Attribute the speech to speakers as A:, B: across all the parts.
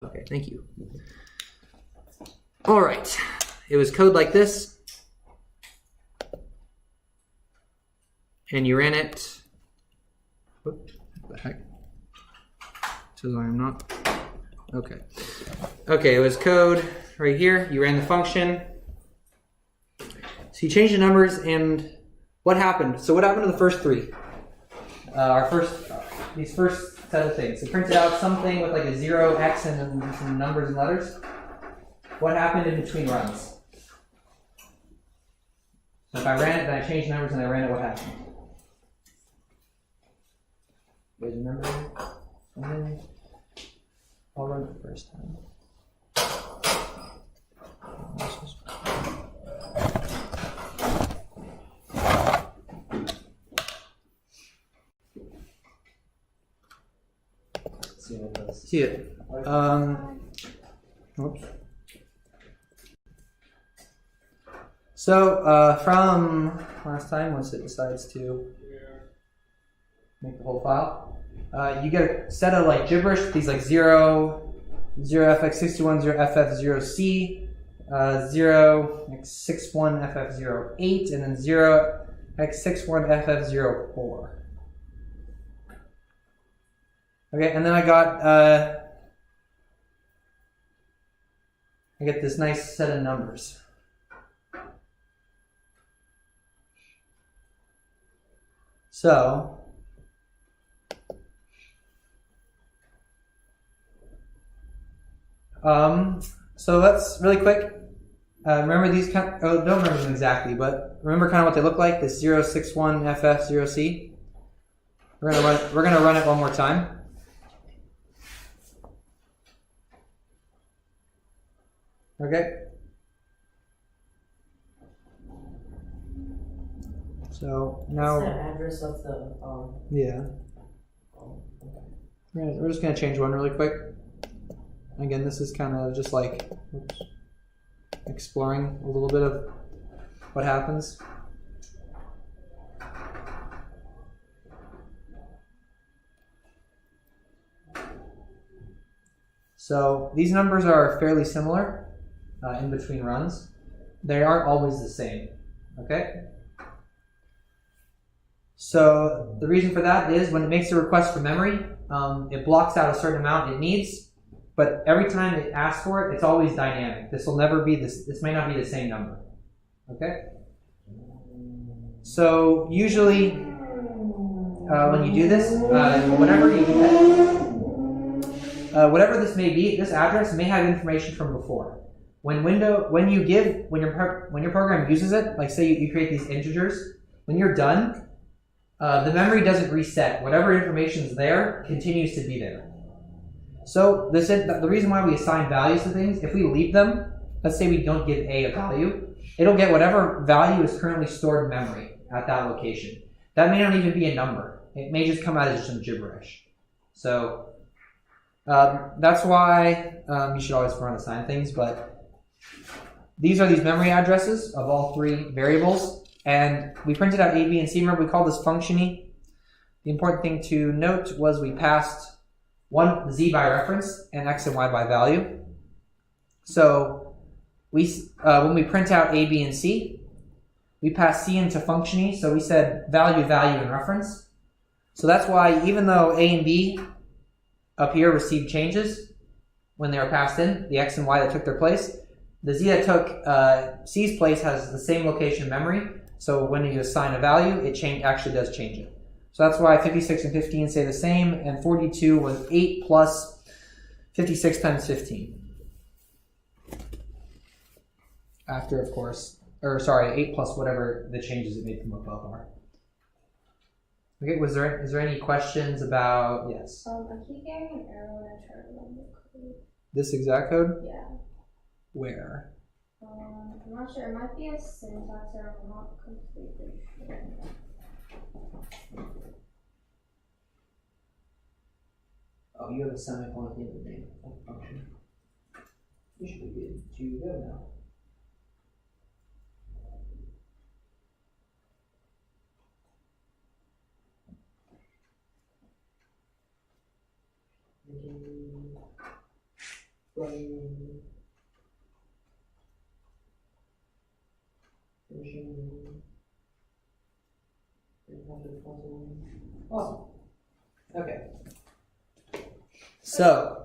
A: Okay, thank you. All right, it was code like this, and you ran it. What the heck? It says I am not. Okay. Okay, it was code right here. You ran the function. So you changed the numbers, and what happened? So what happened to the first three? These first set of things. It printed out something with like a 0, x, and then some numbers and letters. What happened in between runs? So if I ran it, then I changed numbers and I ran it, what happened? You guys remember? And I'll run it the first time. See it. Oops. So from last time, once it decides to make the whole file, you get a set of like gibberish. These like 0, 0fx61, 0ff0c, 0x61ff08, and then 0x61ff04. Okay, and then I get this nice set of numbers. So let's really quick remember these don't remember them exactly, but remember kind of what they look like. This 061ff0c. We're gonna run it one more time. Okay. So now.
B: What's the address of the
A: Yeah.
B: Oh, okay.
A: We're just gonna change one really quick. Again, this is kind of just like exploring a little bit of what happens. So these numbers are fairly similar in between runs. They aren't always the same, okay? So the reason for that is when it makes a request for memory, it blocks out a certain amount it needs, but every time it asks for it, it's always dynamic. This will never be this may not be the same number, okay? So usually when you do this, whatever you get, whatever this may be, this address may have information from before. When your program uses it, like say you create these integers, when you're done, the memory doesn't reset. Whatever information is there continues to be there. So the reason why we assign values to things, if we leave them, let's say we don't give A a value, it'll get whatever value is currently stored in memory at that location. That may not even be a number. It may just come out as some gibberish. So that's why you should always unassign things, but these are these memory addresses of all three variables, and we printed out A, B, and C. Remember, we call this function-y. The important thing to note was we passed one z by reference and x and y by value. So when we print out A, B, and C, we pass C into function-y, so we said value, value, and reference. So that's why even though A and B up here received changes when they were passed in, the x and y that took their place, the z that took C's place has the same location in memory, so when you assign a value, it actually does change it. So that's why 56 and 15 stay the same, and 42 was 8 plus 56 times 15. After, of course, 8 plus whatever the changes it made from above are. Okay, is there any questions about, yes?
C: I keep getting an error when I try to run the code.
A: This exact code?
C: Yeah.
A: Where?
C: I'm not sure. It might be a syntax error. I'm not completely sure.
A: Oh, you have a semicolon at the end of the name of the function. You should be good to go now. Awesome. Okay. So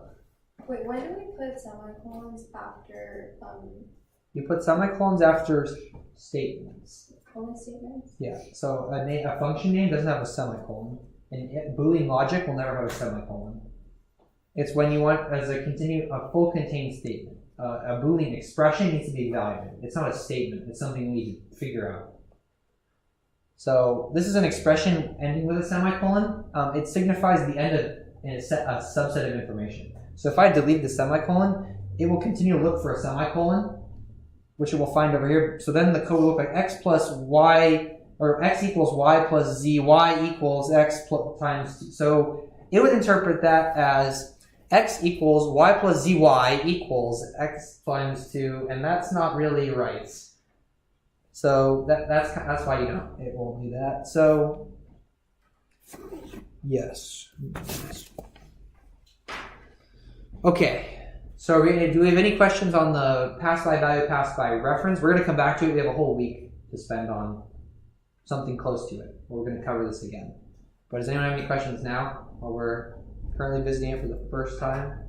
C: Wait, why do we put semicolons after
A: you put semicolons after statements.
C: only statements?
A: Yeah. So a function name doesn't have a semicolon, and Boolean logic will never have a semicolon. It's when you want as a full contained statement. A Boolean expression needs to be evaluated. It's not a statement. It's something we need to figure out. So this is an expression ending with a semicolon. It signifies the end of a subset of information. So if I delete the semicolon, it will continue to look for a semicolon, which it will find over here. So then the code will look like x plus y, or x equals y plus z, y equals x times 2. So it would interpret that as x equals y plus zy equals x times 2, and that's not really right. So that's why it won't do that. So yes. Okay. So do we have any questions on the pass by value, pass by reference? We're going to come back to it. We have a whole week to spend on something close to it. We're going to cover this again. But does anyone have any questions now while we're currently visiting it for the first time?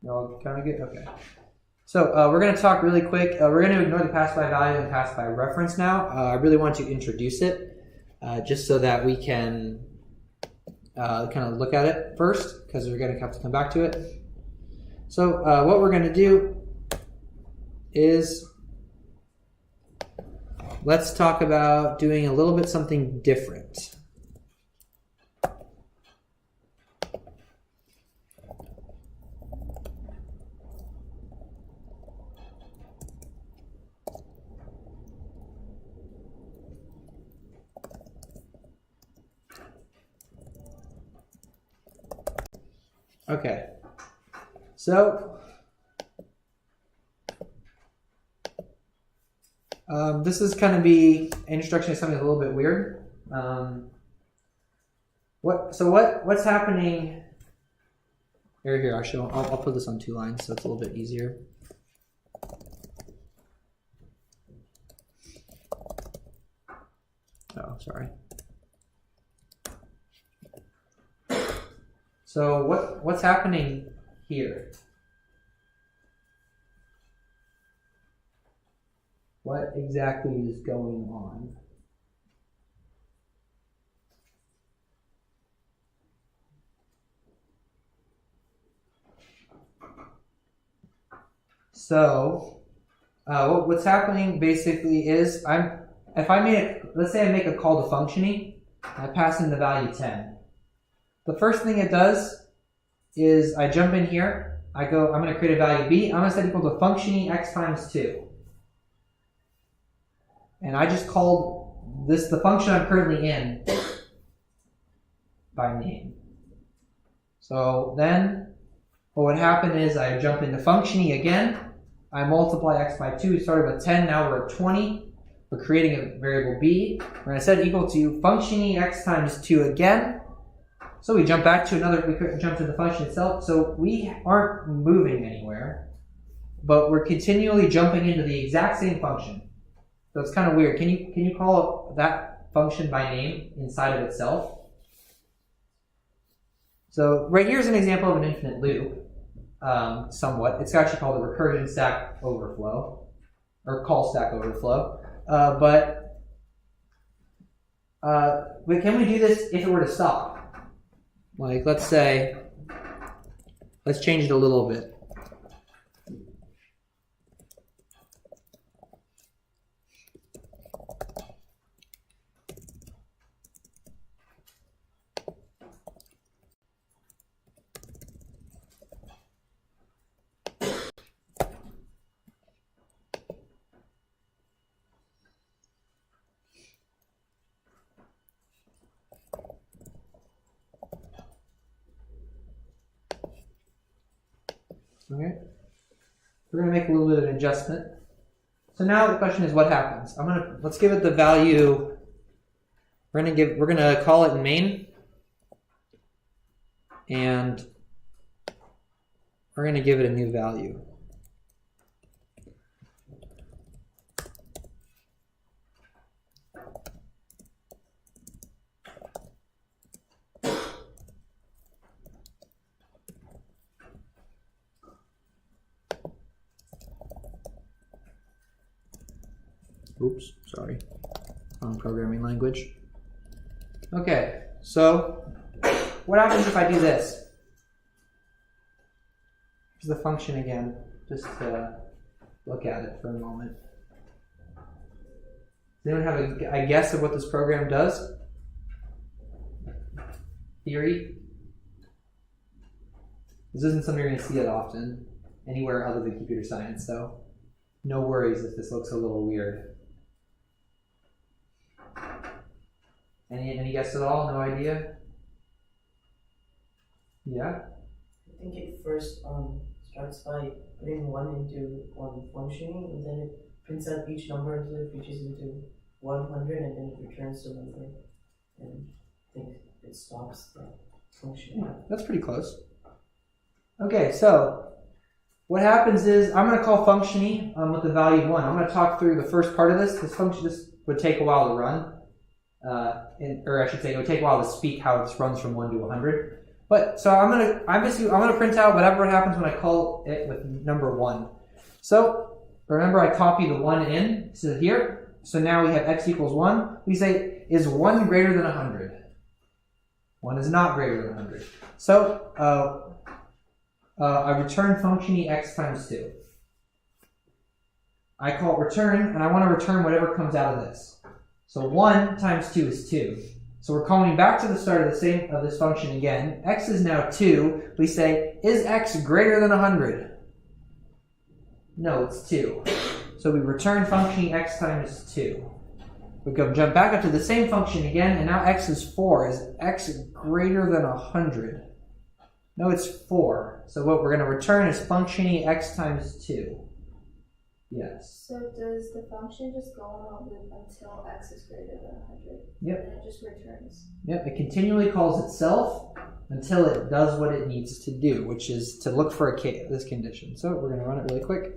A: You're all kind of good? Okay. So we're going to talk really quick. We're going to ignore the pass by value and pass by reference now. I really want to introduce it just so that we can kind of look at it first, because we're going to have to come back to it. So what we're going to do is let's talk about doing a little bit something different. Okay, so this is going to be an introduction to something a little bit weird. What's happening? Here, actually, I'll put this on 2 lines so it's a little bit easier. Oh, sorry. So what's happening here? What exactly is going on? So what's happening basically is let's say I make a call to functioning, I pass in the value 10. The first thing it does is I jump in here, I'm going to create a value b, I'm going to set equal to functioning x times 2. And I just called this the function I'm currently in by name. So then what would happen is I jump into functioning again, I multiply x by 2, we started with 10, now we're at 20. We're creating a variable b. We're going to set it equal to functioning x times 2 again. So we jump back to we jump to the function itself. So we aren't moving anywhere, but we're continually jumping into the exact same function. So it's kind of weird. Can you call that function by name inside of itself? So right here's an example of an infinite loop, somewhat. It's actually called a recursion stack overflow, or call stack overflow. But can we do this if it were to stop? Like, let's change it a little bit. Okay, we're going to make a little bit of an adjustment. So now the question is, what happens? Let's give it the value. We're going to call it main, and we're going to give it a new value. Oops, sorry. Wrong programming language. Okay, so what happens if I do this? Here's the function again, just to look at it for a moment. Does anyone have a guess of what this program does? Theory? This isn't something you're going to see it often, anywhere other than computer science, so no worries if this looks a little weird. Any guess at all? No idea? Yeah?
B: I think it first starts by putting 1 into one functioning, and then it prints out each number until it reaches into 100, and then it returns the number, and I think it stops the function.
A: Yeah, that's pretty close. Okay, so what happens is I'm going to call functiony with the value of 1. I'm going to talk through the first part of this. This would take a while to run. Or I should say, it would take a while to speak how it runs from 1 to 100. But so I'm gonna print out whatever happens when I call it with number 1. So remember, I copy the 1 in to here. So now we have x equals 1. We say, is 1 greater than 100? 1 is not greater than 100. So I return functiony x times 2. I call it return, and I want to return whatever comes out of this. So 1 times 2 is 2. So we're calling back to the start of this function again. X is now 2. We say, is x greater than 100? No, it's 2. So we return function x times 2. We go jump back up to the same function again, and now x is 4. Is x greater than 100? No, it's 4. So what we're going to return is function x times 2. Yes.
C: So does the function just go on a loop until x is greater than 100?
A: Yep.
C: And it just returns?
A: Yep, it continually calls itself until it does what it needs to do, which is to look for this condition. So we're going to run it really quick.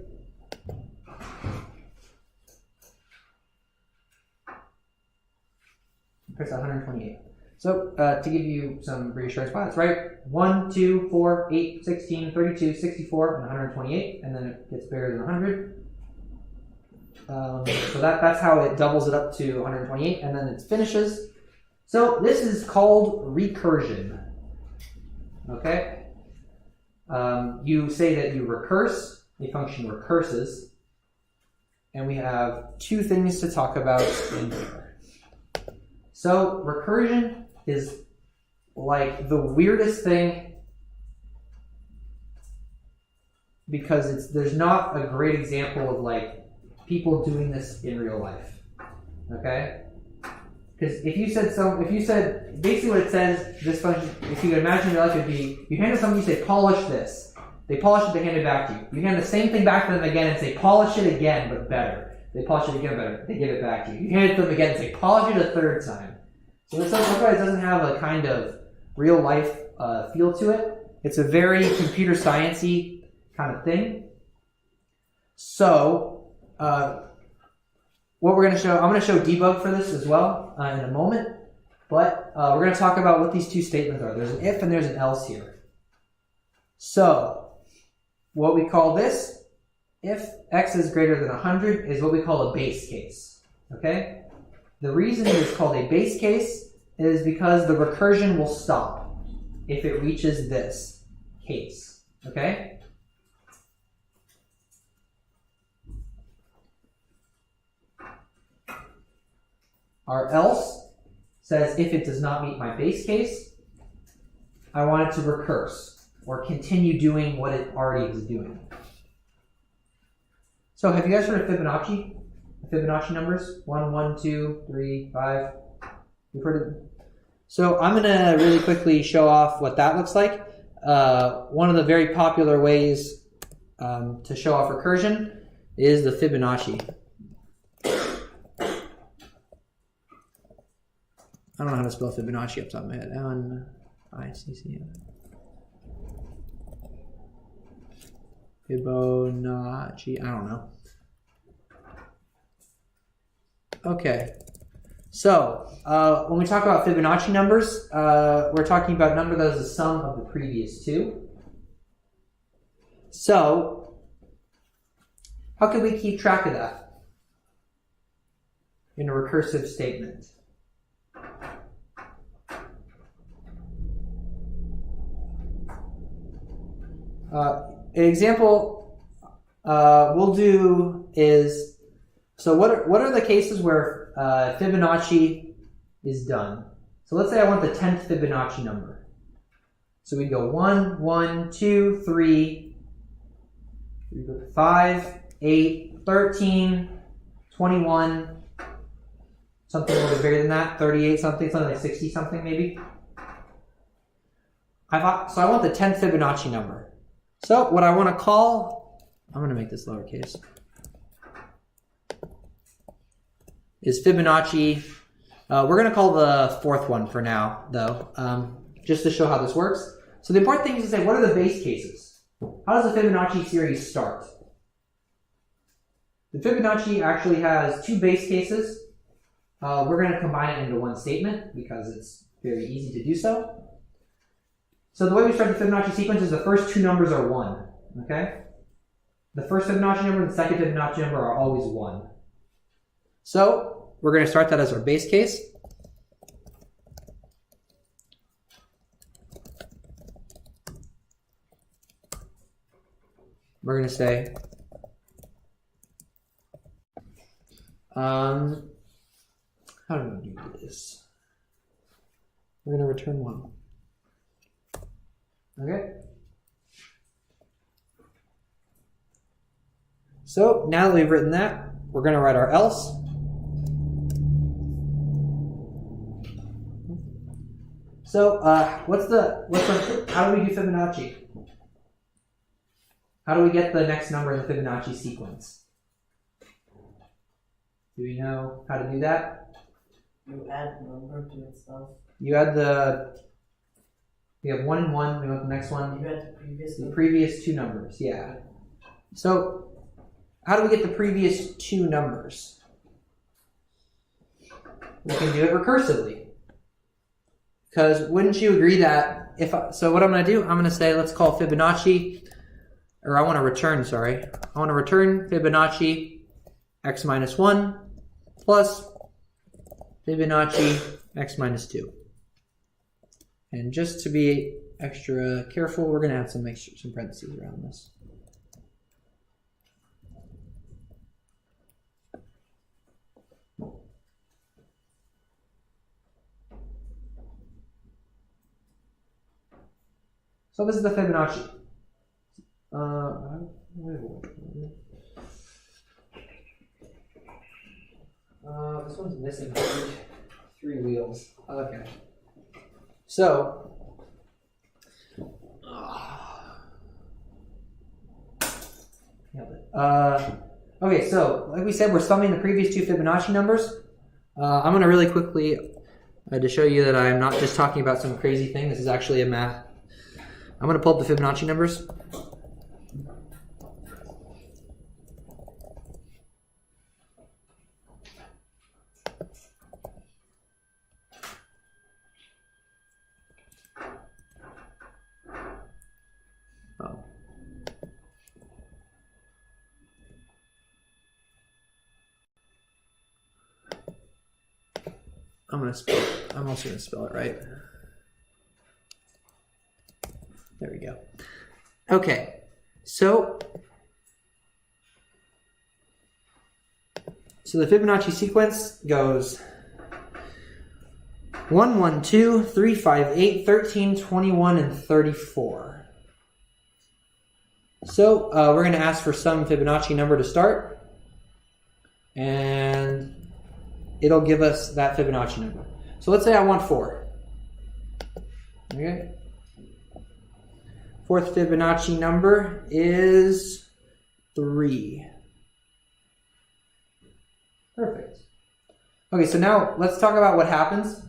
A: Press 128. So to give you some reassurance, that's right. 1, 2, 4, 8, 16, 32, 64, and 128, and then it gets bigger than 100. So that's how it doubles it up to 128, and then it finishes. So this is called recursion. Okay? You say that you recurse, a function recurses, and we have 2 things to talk about in here. So recursion is like the weirdest thing because there's not a great example of like people doing this in real life, okay? Because if you said basically what it says, this function, if you could imagine your life, it'd be you hand it to somebody, you say polish this. They polish it, they hand it back to you. You hand the same thing back to them again and say polish it again, but better. They polish it again better. They give it back to you. You hand it to them again and say polish it a 3rd time. So that's why it doesn't have a kind of real life feel to it. It's a very computer sciencey kind of thing. So what we're going to show, I'm going to show debug for this as well in a moment. But we're going to talk about what these 2 statements are. There's an if and there's an else here. So what we call this, if x is greater than 100, is what we call a base case. Okay? The reason it is called a base case is because the recursion will stop if it reaches this case. Okay? Our else says if it does not meet my base case, I want it to recurse or continue doing what it already is doing. So have you guys heard of Fibonacci? The Fibonacci numbers? 1, 1, 2, 3, 5. You've heard of them? So I'm going to really quickly show off what that looks like. One of the very popular ways to show off recursion is the Fibonacci. I don't know how to spell Fibonacci off the top of my head. F-I-C-C-I. Fibonacci, I don't know. Okay, so when we talk about Fibonacci numbers, we're talking about a number that is the sum of the previous two. So, how can we keep track of that in a recursive statement? An example we'll do is, so what are the cases where Fibonacci is done? So let's say I want the 10th Fibonacci number. So we go 1, 1, 2, 3, 5, 8, 13, 21, something a little bit bigger than that, 38 something like 60 something maybe. So I want the 10th Fibonacci number. So what I want to call, I'm going to make this lowercase, is Fibonacci. We're going to call the fourth one for now, though, just to show how this works. So the important thing is to say, what are the base cases? How does the Fibonacci series start? The Fibonacci actually has two base cases. We're going to combine it into one statement because it's very easy to do so. So the way we start the Fibonacci sequence is the first two numbers are 1, okay? The first Fibonacci number and the second Fibonacci number are always 1. So we're going to start that as our base case. We're going to say, how do we do this? We're going to return 1. Okay. So now that we've written that, we're going to write our else. So how do we do Fibonacci? How do we get the next number in the Fibonacci sequence? Do we know how to do that?
B: You add number to itself.
A: You add we have 1 and 1, we want the next one.
B: You add
A: the previous two numbers, yeah. So, how do we get the previous two numbers? We can do it recursively. Because wouldn't you agree that so what I'm going to do, I'm going to say, let's call Fibonacci, or I want to return Fibonacci x minus 1 plus Fibonacci x minus 2. And just to be extra careful, we're going to have some parentheses around this. So this is the Fibonacci. This one's missing three wheels. Okay. So, okay, so like we said, we're summing the previous two Fibonacci numbers. I'm going to really quickly, to show you that I'm not just talking about some crazy thing. This is actually a math. I'm going to pull up the Fibonacci numbers. I'm also going to spell it right. There we go. Okay, so the Fibonacci sequence goes 1, 1, 2, 3, 5, 8, 13, 21, and 34. So we're going to ask for some Fibonacci number to start, and it'll give us that Fibonacci number. So let's say I want 4. Okay. Fourth Fibonacci number is 3. Perfect. Okay, so now let's talk about what happens,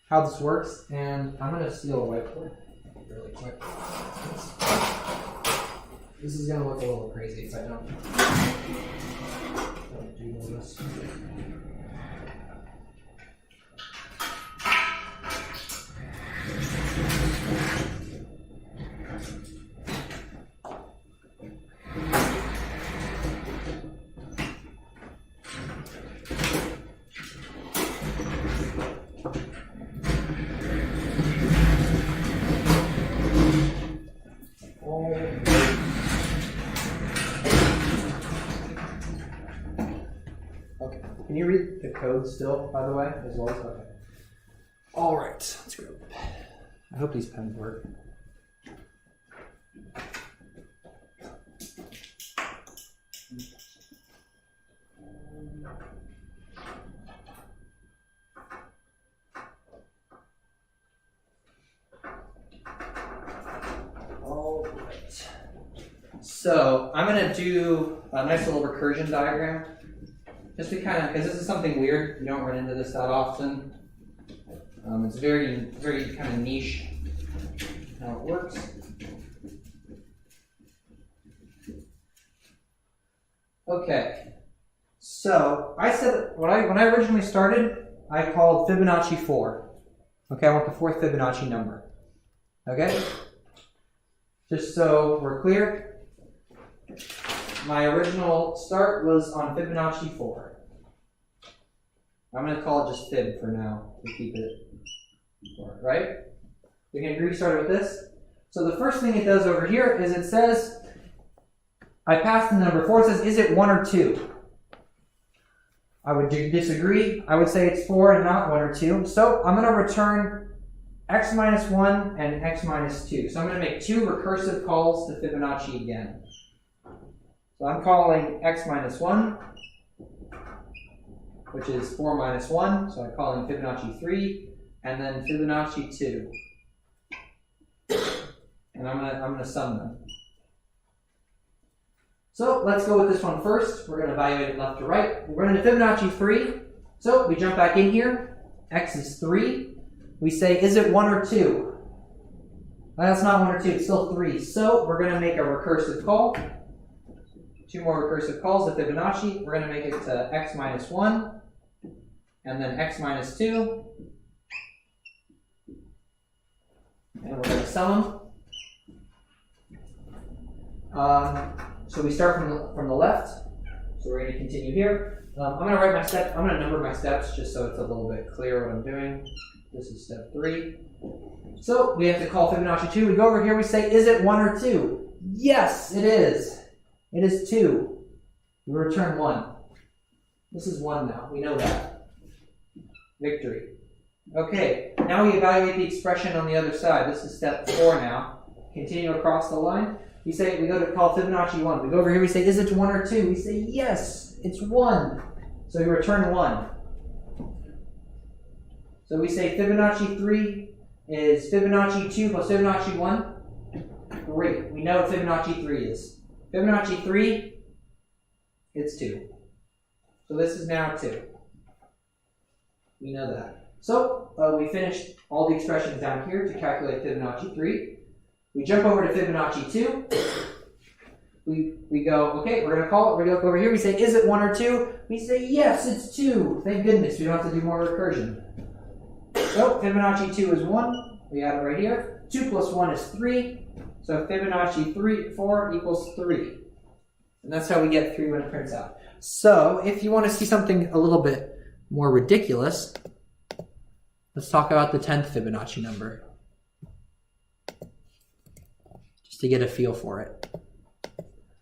A: how this works, and I'm going to steal a whiteboard really quick. This is gonna look a little crazy if I don't do this. Okay. Can you read the code still, by the way, as well? Okay. All right. Let's go. I hope these pens work. All right. So I'm gonna do a nice little recursion diagram. Just to kind of, because this is something weird, you don't run into this that often. It's very, very kind of niche how it works. Okay, so I said when I originally started, I called Fibonacci 4. Okay, I want the fourth Fibonacci number. Okay, just so we're clear. My original start was on Fibonacci 4. I'm going to call it just Fib for now to keep it short, right? We can agree we started with this. So the first thing it does over here is it says, I passed the number 4. It says, is it 1 or 2? I would disagree. I would say it's 4 and not 1 or 2. So I'm going to return x minus 1 and x minus 2. So I'm going to make 2 recursive calls to Fibonacci again. So I'm calling x minus 1, which is 4 minus 1. So I'm calling Fibonacci 3, and then Fibonacci 2. And I'm gonna sum them. So let's go with this one first. We're going to evaluate it left to right. We're running to Fibonacci 3. So we jump back in here. X is 3. We say, is it 1 or 2? Well, that's not 1 or 2. It's still 3. So we're going to make a recursive call. 2 more recursive calls to Fibonacci. We're going to make it to x minus 1, and then x minus 2. And we're going to sum them. So we start from the left. So we're going to continue here. I'm going to write my steps. I'm going to number my steps just so it's a little bit clear what I'm doing. This is step 3. So we have to call Fibonacci 2. We go over here. We say, is it 1 or 2? Yes, it is. It is 2. We return 1. This is 1 now. We know that. Victory. Okay, now we evaluate the expression on the other side. This is step 4 now. Continue across the line. We go to call Fibonacci 1. We go over here. We say, is it 1 or 2? We say, yes, it's 1. So we return 1. So we say Fibonacci 3 is Fibonacci 2 plus Fibonacci 1. Great. We know what Fibonacci 3 is. Fibonacci 3, it's 2. So this is now 2. We know that. So we finished all the expressions down here to calculate Fibonacci 3. We jump over to Fibonacci 2. We go, okay, we're going to call it. We go over here. We say, is it 1 or 2? We say, yes, it's 2. Thank goodness. We don't have to do more recursion. So Fibonacci 2 is 1. We have it right here. 2 plus 1 is 3. So Fibonacci 4 equals 3. And that's how we get 3 when it prints out. So if you want to see something a little bit more ridiculous, let's talk about the 10th Fibonacci number. Just to get a feel for it.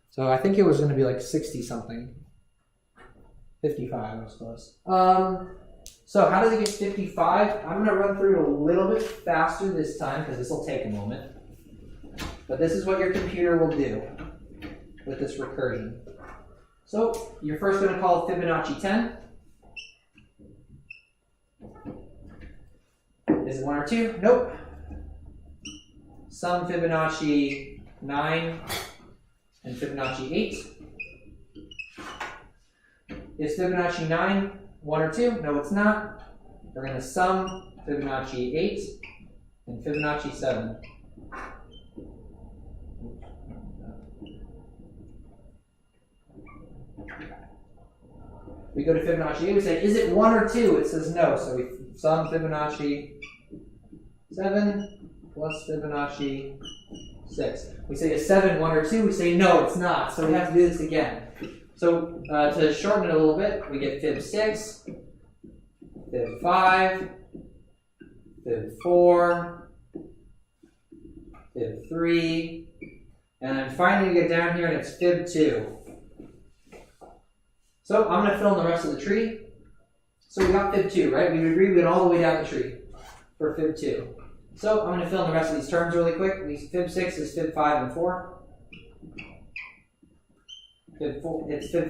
A: So I think it was going to be like 60 something. 55, I was close. So how does it get 55? I'm going to run through it a little bit faster this time because this will take a moment. But this is what your computer will do with this recursion. So you're first going to call it Fibonacci 10. Is it 1 or 2? Nope. Sum Fibonacci 9 and Fibonacci 8. Is Fibonacci 9 1 or 2? No, it's not. We're going to sum Fibonacci 8 and Fibonacci 7. We go to Fibonacci A, we say, is it 1 or 2? It says no, so we sum Fibonacci 7 plus Fibonacci 6. We say, is 7 1 or 2? We say, no, it's not, so we have to do this again. So to shorten it a little bit, we get Fib 6, Fib 5, Fib 4, Fib 3, and then finally we get down here and it's Fib 2. So I'm going to fill in the rest of the tree. So we got Fib 2, right? We would agree we went all the way down the tree for Fib 2. So I'm going to fill in the rest of these terms really quick. Fib 6 is Fib 5 and 4. Fib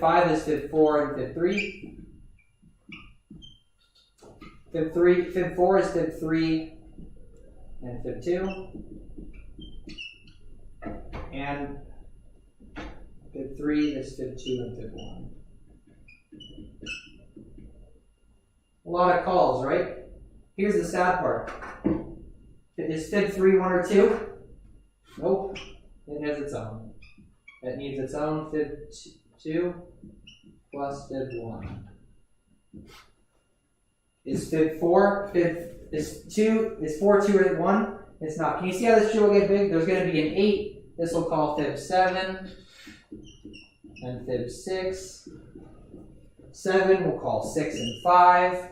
A: 5 is Fib 4 and Fib 3. Fib 4 is Fib 3 and Fib 2. And Fib 3 is Fib 2 and Fib 1. A lot of calls, right? Here's the sad part. Is Fib 3 1 or 2? Nope. It has its own. It needs its own Fib 2 plus Fib 1. Is Fib 4? Is 4 2 or 1? It's not. Can you see how this tree will get big? There's going to be an 8. This will call Fib 7 and Fib 6. 7 we'll call 6 and 5.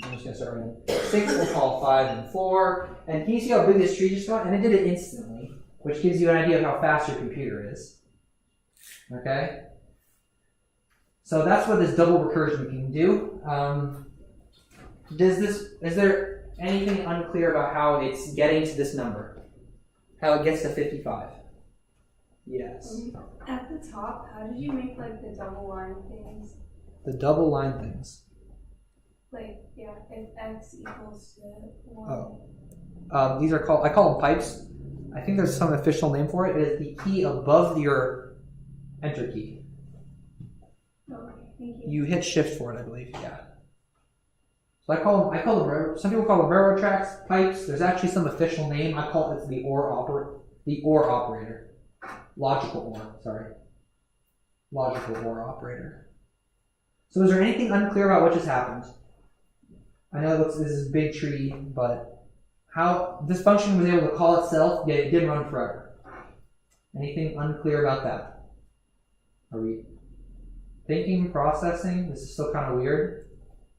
A: I'm just going to start writing. 6 we'll call 5 and 4. And can you see how big this tree just got? And it did it instantly, which gives you an idea of how fast your computer is. Okay? So that's what this double recursion can do. Is there anything unclear about how it's getting to this number? How it gets to 55? Yes.
D: At the top, how did you make like the double line things?
A: The double line things.
D: Like, yeah, if x equals to 1.
A: Oh. These are called, I call them pipes. I think there's some official name for it. It is the key above your enter key.
D: Okay, thank you.
A: You hit shift for it, I believe, yeah. So I call them, some people call them railroad tracks, pipes. There's actually some official name. I call it the OR operator. Logical OR, sorry. Logical OR operator. So is there anything unclear about what just happened? I know this is a big tree, but how this function was able to call itself, yet it didn't run forever. Anything unclear about that? Are we thinking, processing? This is still kind of weird.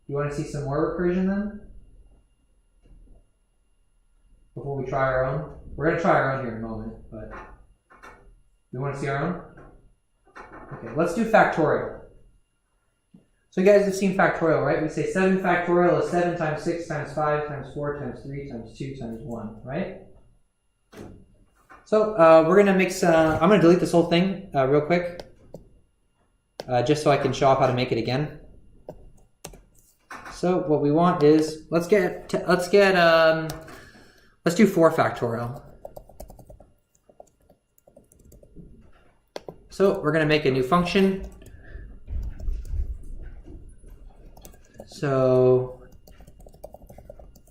A: You want to see some more recursion then? Before we try our own? We're going to try our own here in a moment, but we want to see our own? Okay, let's do factorial. So you guys have seen factorial, right? We say 7 factorial is 7 times 6 times 5 times 4 times 3 times 2 times 1, right? So we're going to make some, I'm going to delete this whole thing real quick, just so I can show off how to make it again. So what we want is, let's do 4 factorial. So we're going to make a new function. So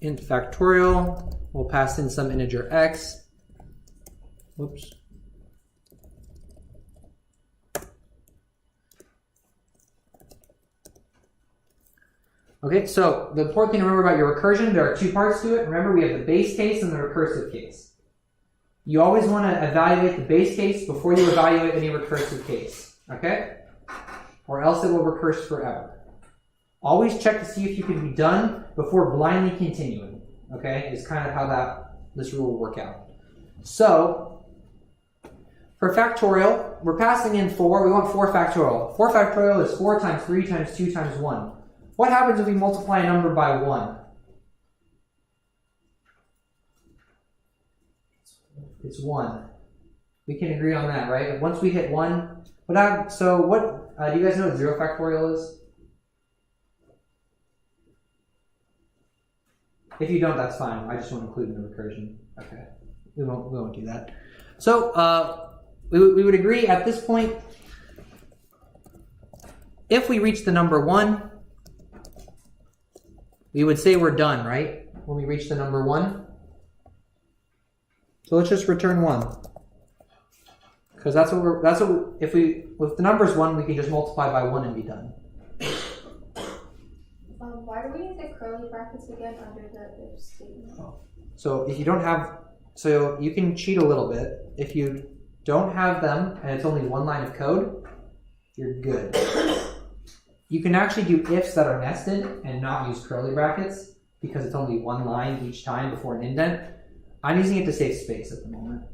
A: int factorial, we'll pass in some integer x. Whoops. Okay, so the important thing to remember about your recursion, there are 2 parts to it. Remember, we have the base case and the recursive case. You always want to evaluate the base case before you evaluate any recursive case, okay? Or else it will recurse forever. Always check to see if you can be done before blindly continuing, okay? Is kind of how this rule will work out. So, for factorial, we're passing in 4. We want 4 factorial. 4 factorial is 4 times 3 times 2 times 1. What happens if we multiply a number by 1? It's 1. We can agree on that, right? Once we hit 1, do you guys know what 0 factorial is? If you don't, that's fine. I just want to include it in the recursion. Okay. We won't do that. So we would agree at this point, if we reach the number 1, we would say we're done, right? When we reach the number 1. So let's just return 1. Because if the number is 1, we can just multiply by 1 and be done.
C: Why do we need the curly brackets again under the if statement?
A: So if you don't have, so you can cheat a little bit. If you don't have them and it's only one line of code, you're good. You can actually do ifs that are nested and not use curly brackets because it's only one line each time before an indent. I'm using it to save space at the moment.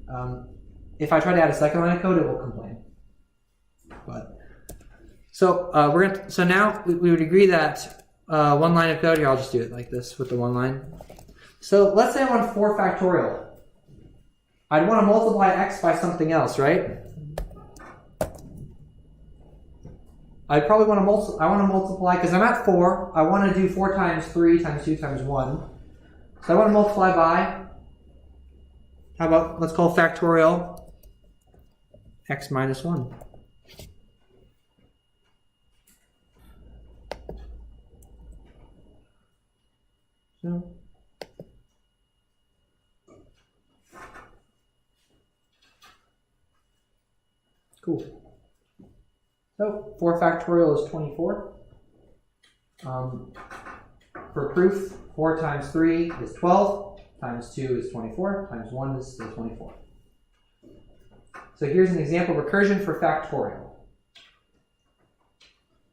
A: If I try to add a second line of code, it will complain. But so so now we would agree that one line of code here. I'll just do it like this with the one line. So let's say I want 4 factorial. I'd want to multiply x by something else, right? I probably want to I want to multiply because I'm at 4. I want to do 4 times 3 times 2 times 1. So I want to multiply by. How about let's call factorial x minus 1. So. Cool. So 4 factorial is 24. For proof, 4 times 3 is 12, times 2 is 24, times 1 is still 24. So here's an example recursion for factorial.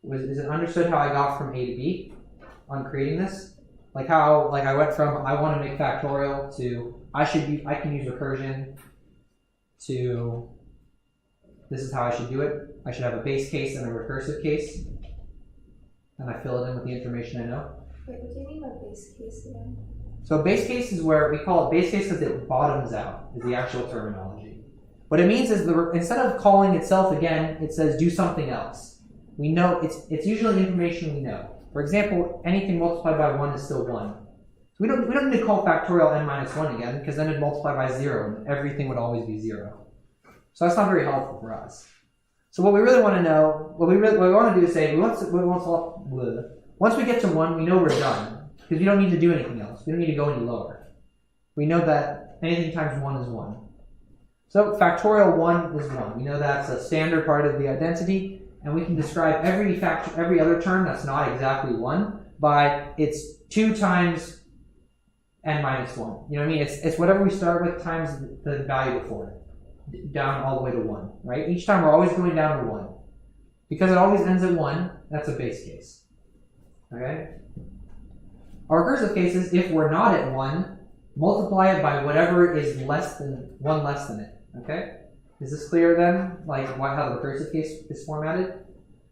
A: Is it understood how I got from A to B on creating this? Like how I went from I want to make factorial to I can use recursion to this is how I should do it. I should have a base case and a recursive case. And I fill it in with the information I know.
C: Wait, what do you mean by base case again?
A: So base case is where we call it base case because it bottoms out is the actual terminology. What it means is instead of calling itself again, it says do something else. We know it's usually information we know. For example, anything multiplied by 1 is still 1. So we don't need to call factorial n minus 1 again because then it'd multiply by 0 and everything would always be 0. So that's not very helpful for us. So what we really want to know, what we want to do is say, once we get to 1, we know we're done. Because we don't need to do anything else. We don't need to go any lower. We know that anything times 1 is 1. So factorial 1 is 1. We know that's a standard part of the identity. And we can describe every other term that's not exactly 1 by it's 2 times n minus 1. You know what I mean? It's whatever we start with times the value before it, down all the way to 1, right? Each time we're always going down to 1. Because it always ends at 1, that's a base case. Okay? Our recursive case is if we're not at 1, multiply it by whatever is less than 1 less than it. Okay? Is this clear then? Like how the recursive case is formatted?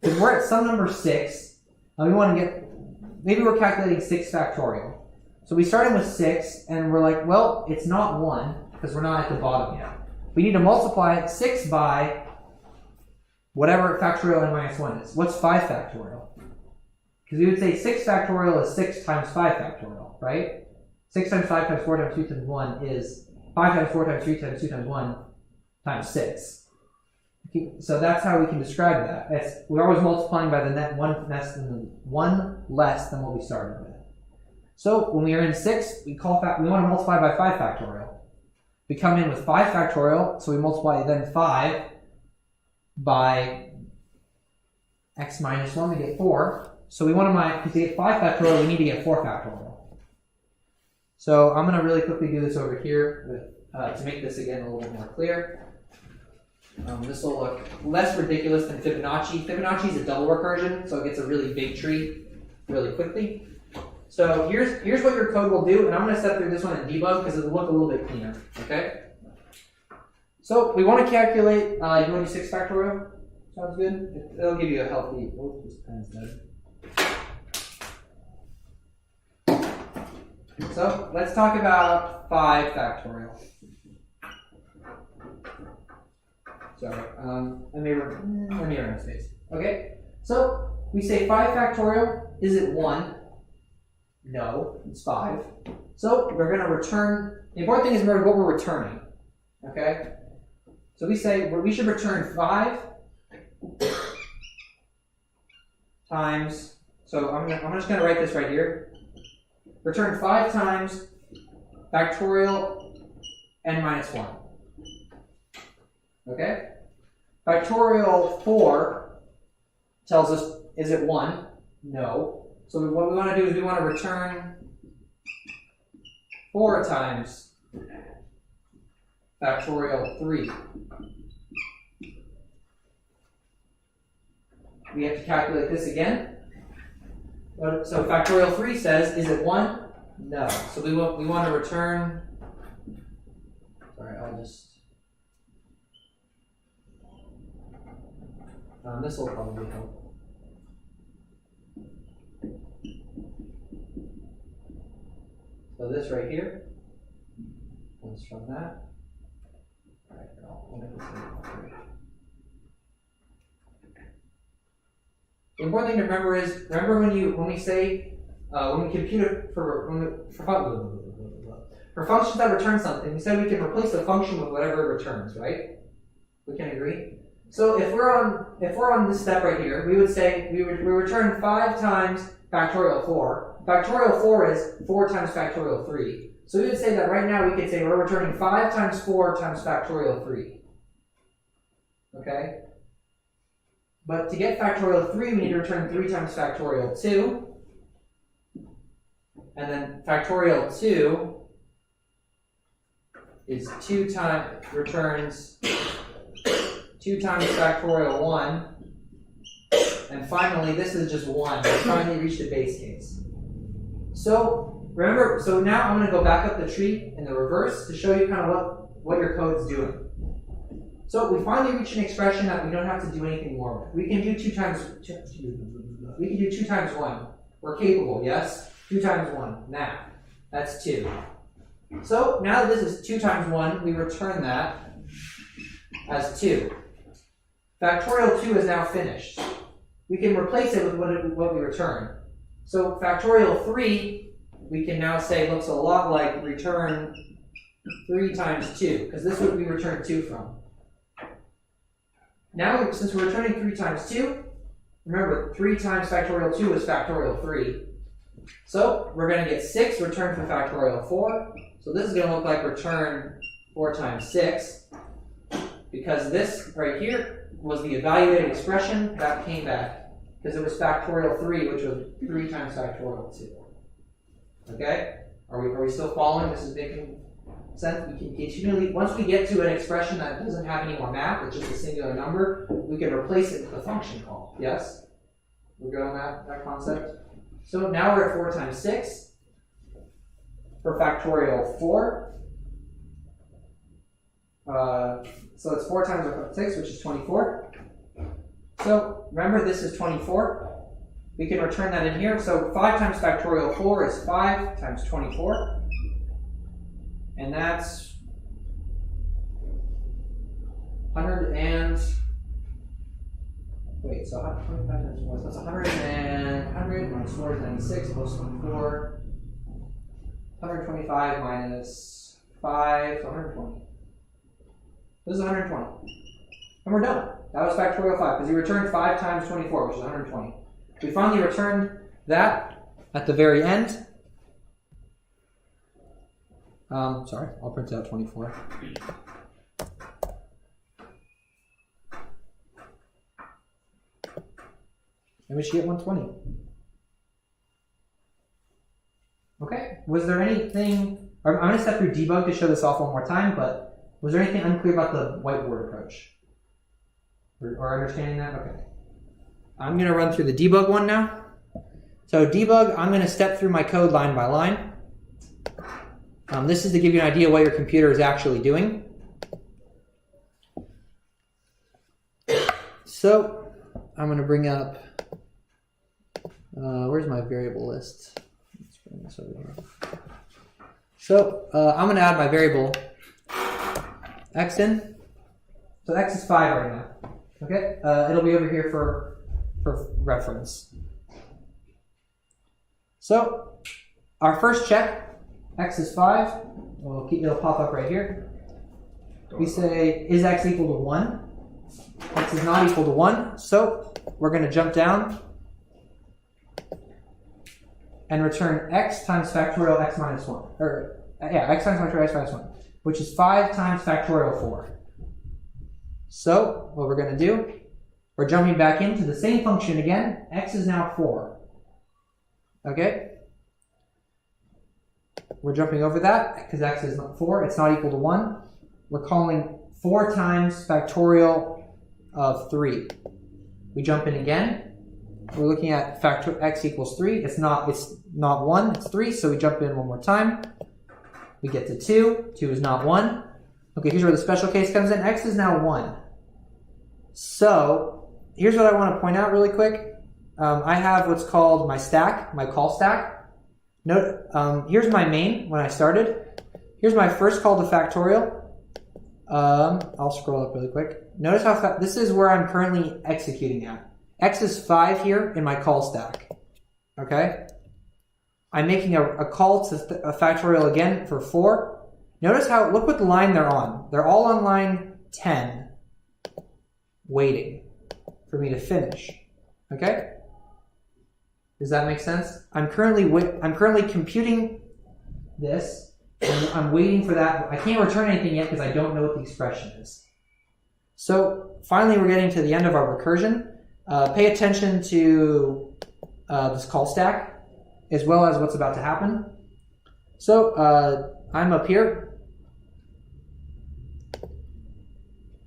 A: Because we're at some number 6, and we want to get, maybe we're calculating 6 factorial. So we started with 6, and we're like, well, it's not 1, because we're not at the bottom yet. We need to multiply 6 by whatever factorial n minus 1 is. What's 5 factorial? Because we would say 6 factorial is 6 times 5 factorial, right? 6 times 5 times 4 times 2 times 1 is 5 times 4 times 3 times 2 times 1 times 6. So that's how we can describe that. We're always multiplying by the net one less than what we started with. So when we are in 6, we want to multiply by 5 factorial. We come in with 5 factorial, so we multiply then 5 by x minus 1, we get 4. So we want to get 5 factorial, we need to get 4 factorial. So I'm going to really quickly do this over here to make this again a little bit more clear. This will look less ridiculous than Fibonacci. Fibonacci is a double recursion, so it gets a really big tree really quickly. So here's what your code will do, and I'm going to step through this one and debug because it will look a little bit cleaner. Okay. So we want to calculate. You want to do 6 factorial? Sounds good. It'll give you a healthy. Oh, this pen's dead. So let's talk about 5 factorial. Sorry, let me run space. Okay, so we say 5 factorial. Is it 1? No, it's 5. So we're going to return. The important thing is remember what we're returning. Okay, so we say we should return 5 times. So I'm just going to write this right here. Return 5 times factorial n minus 1. Okay? Factorial 4 tells us, is it 1? No. So what we want to do is we want to return 4 times factorial 3. We have to calculate this again. So factorial 3 says, is it 1? No. So we want to return, sorry, I'll just, this will probably help. So this right here comes from that. All right, I'll make this simple. The important thing to remember is, when we say, when we compute it for functions that return something, we said we can replace the function with whatever it returns, right? We can agree. So if we're on this step right here, we would say we return 5 times factorial 4. Factorial 4 is 4 times factorial 3. So we would say that right now we could say we're returning 5 times 4 times factorial 3. Okay? But to get factorial 3, we need to return 3 times factorial 2. And then factorial 2 is returns 2 times factorial 1. And finally, this is just 1. We finally reached the base case. So remember, now I'm going to go back up the tree in the reverse to show you kind of what your code's doing. So we finally reach an expression that we don't have to do anything more with. We can do 2 times 1. We're capable, yes? 2 times 1. Now, that's 2. So now that this is 2 times 1, we return that as 2. Factorial 2 is now finished. We can replace it with what we return. So factorial 3, we can now say looks a lot like return 3 times 2, because this would be returned 2 from. Now, since we're returning 3 times 2, remember 3 times factorial 2 is factorial 3. So we're going to get 6 returned from factorial 4. So this is going to look like return 4 times 6, because this right here was the evaluated expression that came back, because it was factorial 3, which was 3 times factorial 2. Okay? Are we still following? This is making sense? We can continually, once we get to an expression that doesn't have any more math, it's just a singular number, we can replace it with a function call. Yes? We're good on that concept? So now we're at 4 times 6 for factorial 4. So it's 4 times 6, which is 24. So remember, this is 24. We can return that in here. So 5 times factorial 4 is 5 times 24. And that's 100 and, wait, so 25 times 4, so that's 100 minus 4 is 96, plus 24. 125 minus 5, so 120. This is 120. And we're done. That was factorial 5, because we returned 5 times 24, which is 120. We finally returned that at the very end. Sorry, I'll print out 24. And we should get 120. Okay, was there anything, I'm going to step through debug to show this off one more time, but was there anything unclear about the whiteboard approach? Or understanding that? Okay. I'm going to run through the debug one now. So debug, I'm going to step through my code line by line. This is to give you an idea what your computer is actually doing. So I'm going to bring up, where's my variable list? Let's bring this over here. So I'm going to add my variable x in. So x is 5 right now. Okay, it'll be over here for reference. So our first check, x is 5. It'll pop up right here. We say, is x equal to 1? X is not equal to 1, so we're going to jump down and return x times factorial x minus 1. X times factorial x minus 1, which is 5 times factorial 4. So what we're going to do, we're jumping back into the same function again. X is now 4. Okay? We're jumping over that because x is not 4. It's not equal to 1. We're calling 4 times factorial of 3. We jump in again. We're looking at factor x equals 3. It's not 1, it's 3, so we jump in one more time. We get to 2. 2 is not 1. Okay, here's where the special case comes in. X is now 1. So, here's what I want to point out really quick. I have what's called my stack, my call stack. Note, here's my main when I started. Here's my first call to factorial. I'll scroll up really quick. Notice how this is where I'm currently executing at. X is 5 here in my call stack. Okay? I'm making a call to a factorial again for 4. Notice how, look what line they're on. They're all on line 10, waiting for me to finish. Okay? Does that make sense? I'm currently computing this, and I'm waiting for that. I can't return anything yet because I don't know what the expression is. So finally, we're getting to the end of our recursion. Pay attention to this call stack, as well as what's about to happen. So I'm up here.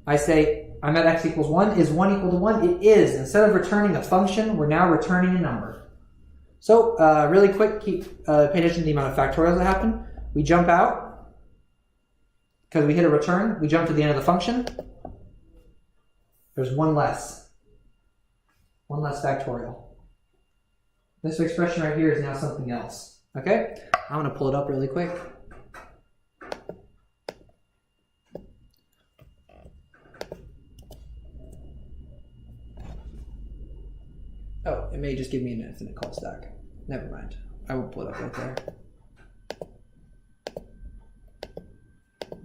A: I say I'm at x equals 1. Is 1 equal to 1? It is. Instead of returning a function, we're now returning a number. So really quick, pay attention to the amount of factorials that happen. We jump out because we hit a return. We jump to the end of the function. There's one less factorial. This expression right here is now something else. Okay? I'm going to pull it up really quick. Oh, it may just give me an infinite call stack. Never mind. I won't pull it up right there.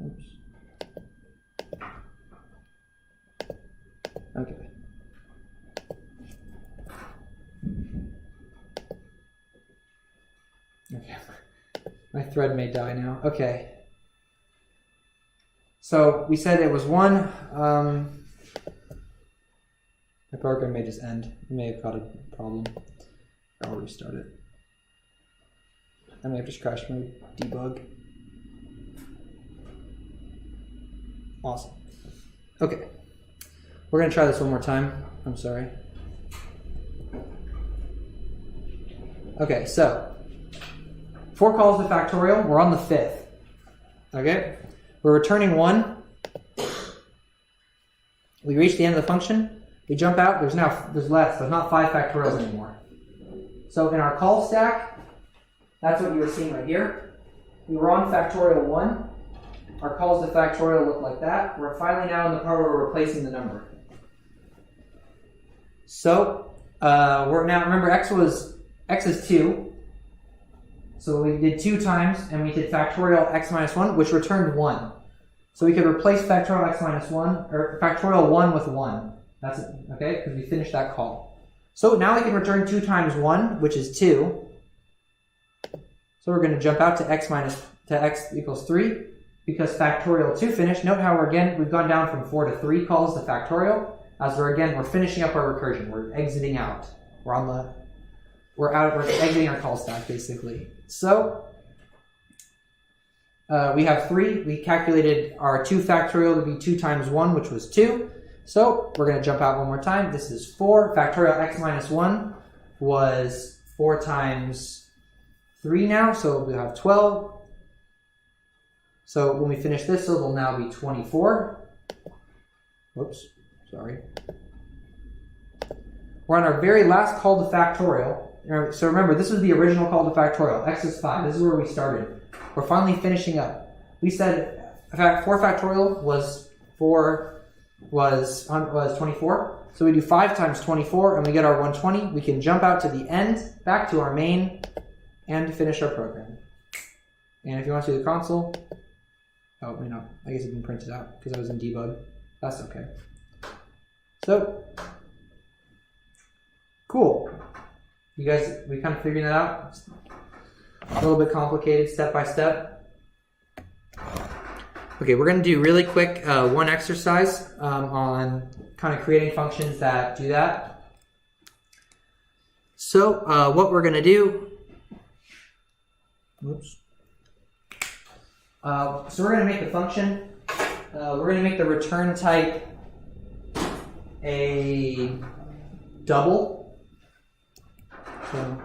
A: Oops. Okay. Okay. My thread may die now. Okay. So we said it was 1. My program may just end. It may have got a problem. I'll restart it. I may have just crashed my debug. Awesome. Okay. We're going to try this one more time. I'm sorry. Okay, so 4 calls to factorial. We're on the 5th. Okay? We're returning 1. We reach the end of the function. We jump out, there's less, there's not 5 factorials anymore. So in our call stack, that's what you were seeing right here. We were on factorial 1. Our calls to factorial look like that. We're finally now in the part where we're replacing the number. So we're now, remember x is 2. So we did 2 times and we did factorial x minus 1, which returned 1. So we could replace factorial x minus 1, or factorial 1 with 1. That's it, okay? Because we finished that call. So now we can return 2 times 1, which is 2. So we're going to jump out to x equals 3 because factorial 2 finished. Note how we've gone down from 4 to 3 calls to factorial. As we're finishing up our recursion. We're exiting out. We're exiting our call stack basically. So we have 3. We calculated our 2 factorial to be 2 times 1, which was 2. So we're going to jump out one more time. This is 4. Factorial x minus 1 was 4 times 3 now, so we'll have 12. So when we finish this, it'll now be 24. Whoops, sorry. We're on our very last call to factorial. So remember, this was the original call to factorial. X is 5. This is where we started. We're finally finishing up. We said 4 factorial was 24. So we do 5 times 24 and we get our 120. We can jump out to the end, back to our main, and finish our program. And if you want to see the console, oh, wait, no, I guess it didn't print it out because I was in debug. That's okay. So, cool. You guys, we kind of figuring that out? It's a little bit complicated, step by step. Okay, we're going to do really quick one exercise on kind of creating functions that do that. So what we're going to do, so we're going to make the function, we're going to make the return type a double. So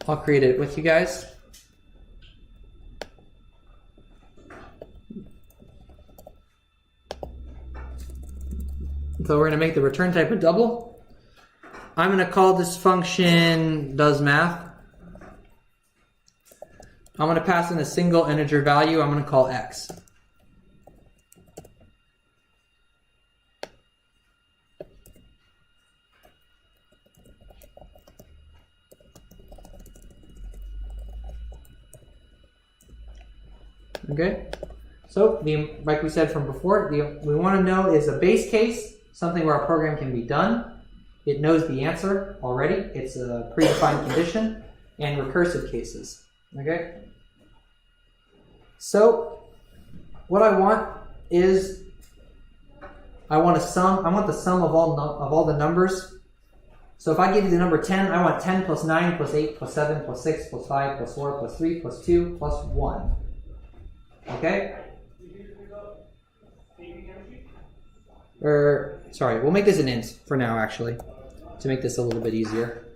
A: I'll create it with you guys. So we're going to make the return type a double. I'm going to call this function does math. I'm going to pass in a single integer value. I'm going to call x. Okay. So like we said from before, we want to know is a base case, something where our program can be done. It knows the answer already. It's a predefined condition, and recursive cases. Okay. So what I want is I want the sum of all the numbers. So if I give you the number 10, I want 10 plus 9 plus 8 plus 7 plus 6 plus 5 plus 4 plus 3 plus 2 plus 1. Okay? Sorry, we'll make this an int for now, actually, to make this a little bit easier.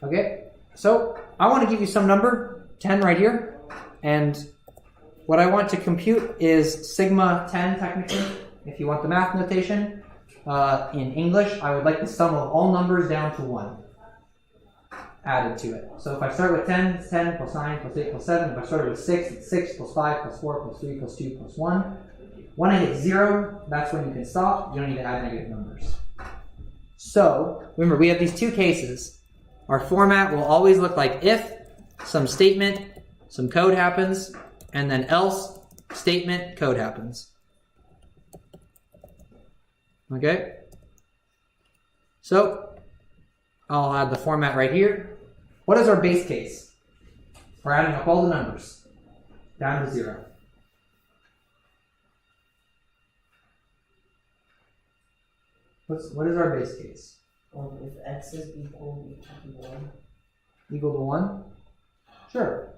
A: Okay? So I want to give you some number, 10 right here, and what I want to compute is sigma 10, technically, if you want the math notation. In English, I would like the sum of all numbers down to 1 added to it. So if I start with 10, it's 10 plus 9 plus 8 plus 7. If I start with 6, it's 6 plus 5 plus 4 plus 3 plus 2 plus 1. When I hit 0, that's when you can stop. You don't need to add negative numbers. So remember, we have these two cases. Our format will always look like if, some statement, some code happens, and then else, statement, code happens. Okay? So I'll add the format right here. What is our base case? We're adding up all the numbers down to 0. What is our base case?
B: If x is equal to 1.
A: Equal to 1? Sure.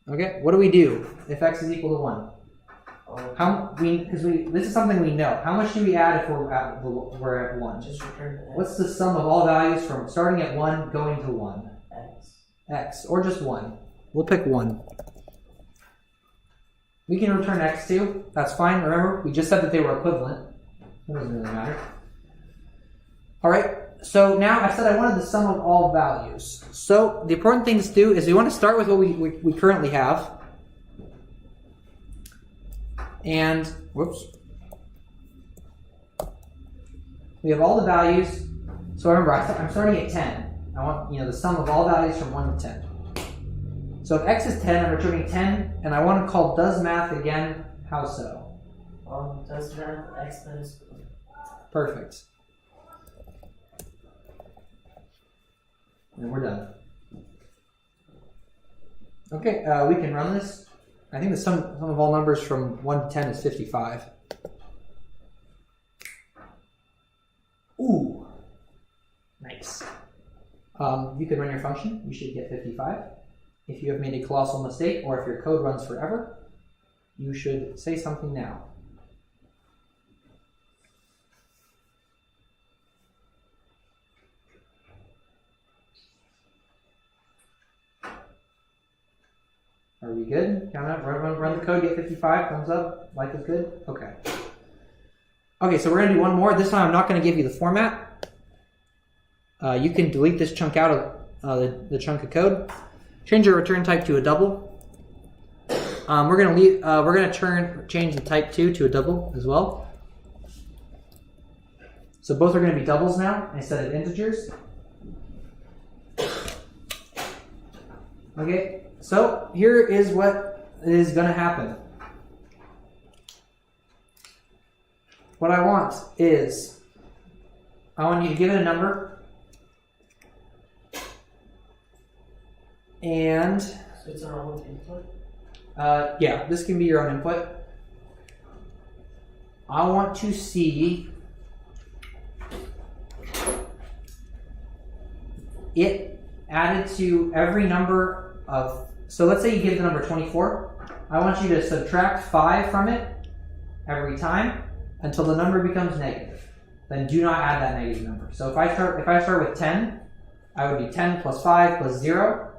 A: Okay, what do we do if x is equal to 1? This is something we know. How much do we add if we're at 1?
B: Just return x.
A: What's the sum of all values from starting at 1 going to 1?
B: X.
A: X, or just 1. We'll pick 1. We can return x too. That's fine. Remember, we just said that they were equivalent. It doesn't really matter. All right. So now I said I wanted the sum of all values. So the important thing to do is we want to start with what we currently have. And, whoops. We have all the values. So remember, I'm starting at 10. I want, the sum of all values from 1 to 10. So if x is 10, I'm returning 10, and I want to call does math again. How so?
B: Does math x minus 1.
A: Perfect. And we're done. Okay, we can run this. I think the sum of all numbers from 1 to 10 is 55. Ooh. Nice. You can run your function. You should get 55. If you have made a colossal mistake, or if your code runs forever, you should say something now. Are we good? Count run the code, get 55, thumbs up, life is good? Okay. Okay, so we're going to do one more. This time I'm not going to give you the format. You can delete this chunk out of the chunk of code. Change your return type to a double. We're going to change the type 2 to a double as well. So both are going to be doubles now instead of integers. Okay. So here is what is going to happen. What I want is, I want you to give it a number, and
B: So it's our own input.
A: Yeah, this can be your own input. I want to see it added to every number of, so let's say you give the number 24. I want you to subtract 5 from it every time until the number becomes negative. Then do not add that negative number. So if I start with 10, I would do 10 plus 5 plus 0,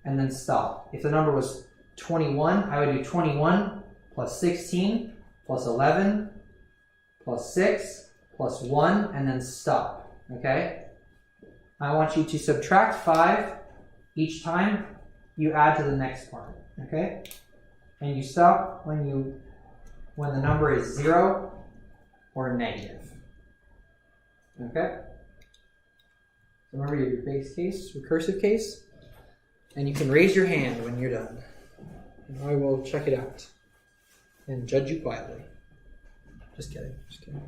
A: and then stop. If the number was 21, I would do 21 plus 16 plus 11 plus 6 plus 1, and then stop. Okay? I want you to subtract 5 each time you add to the next part. Okay? And you stop when the number is 0 or negative. Okay? So remember your base case, recursive case, and you can raise your hand when you're done. And I will check it out and judge you quietly. Just kidding. Just kidding.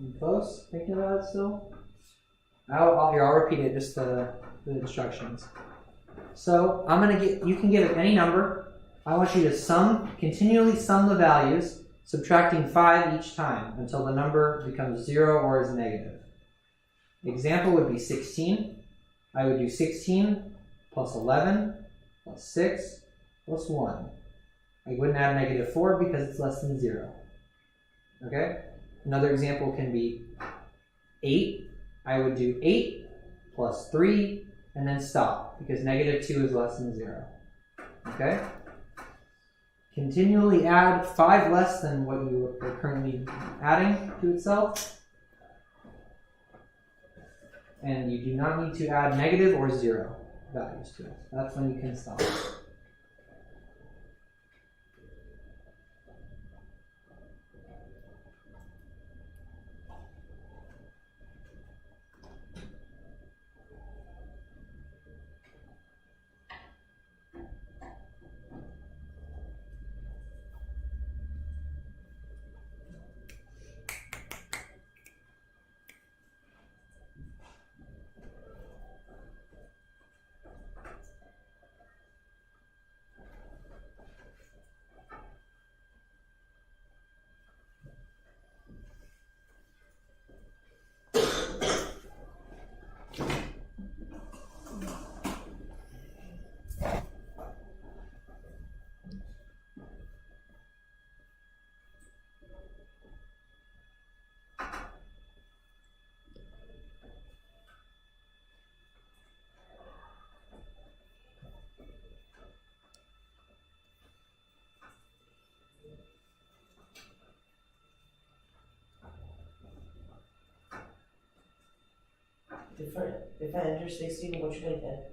A: You close? Thinking about it still? I'll repeat it, just the instructions. So you can give it any number. I want you to continually sum the values, subtracting 5 each time until the number becomes 0 or is negative. Example would be 16. I would do 16 plus 11 plus 6 plus 1. I wouldn't add negative 4 because it's less than 0. Okay? Another example can be 8. I would do 8 plus 3 and then stop because negative 2 is less than 0. Okay? Continually add 5 less than what you are currently adding to itself. And you do not need to add negative or 0 values to it. That's when you can stop.
B: If I enter 16, what should I get?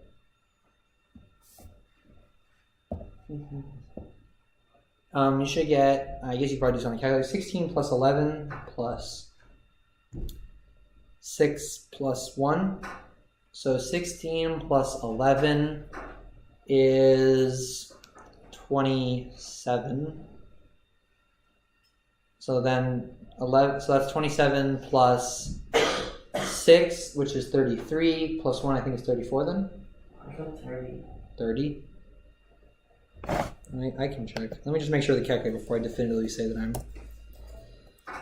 A: You should get, I guess you probably do something calculator. 16 plus 11 plus 6 plus 1. So 16 plus 11 is 27. So then 11, so that's 27 plus 6, which is 33, plus 1, I think is 34 then?
B: I got 30.
A: 30? I can check. Let me just make sure the calculator before I definitively say that I'm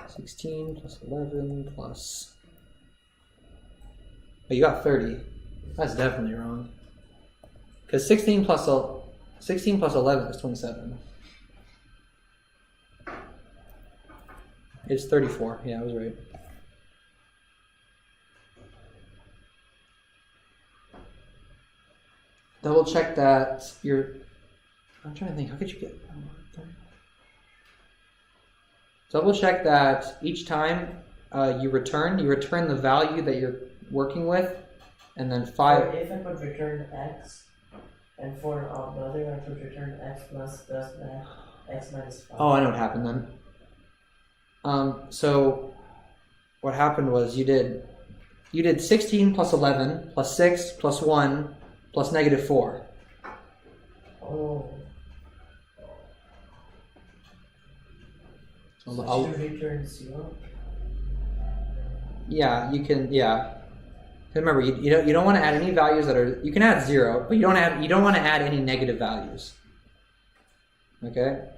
A: 16 plus 11 plus... Oh, you got 30. That's definitely wrong. Because 16 plus 11 is 27. It's 34. Yeah, I was right. Double check that you're... I'm trying to think, how could you get... Double check that each time you return the value that you're working with, and then 5...
B: Or if I could return x, and for the other I could return x plus does that x minus 5.
A: Oh, I know what happened then. So what happened was you did 16 plus 11 plus 6 plus 1 plus negative 4.
B: Oh.
A: So
B: So
A: I'll-
B: should return 0?
A: Yeah, you can. Yeah. Remember, you don't want to add any values that are. You can add 0, but you don't want to add any negative values. Okay.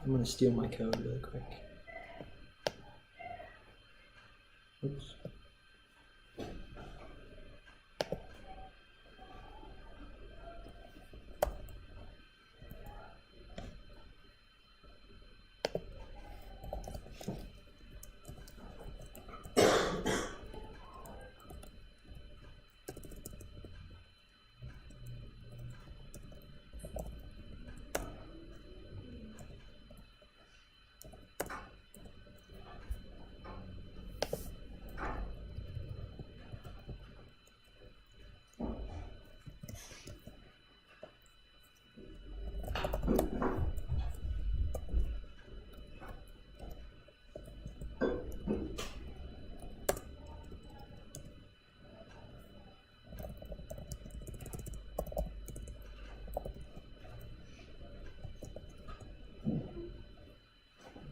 A: I'm gonna steal my code really quick. Oops.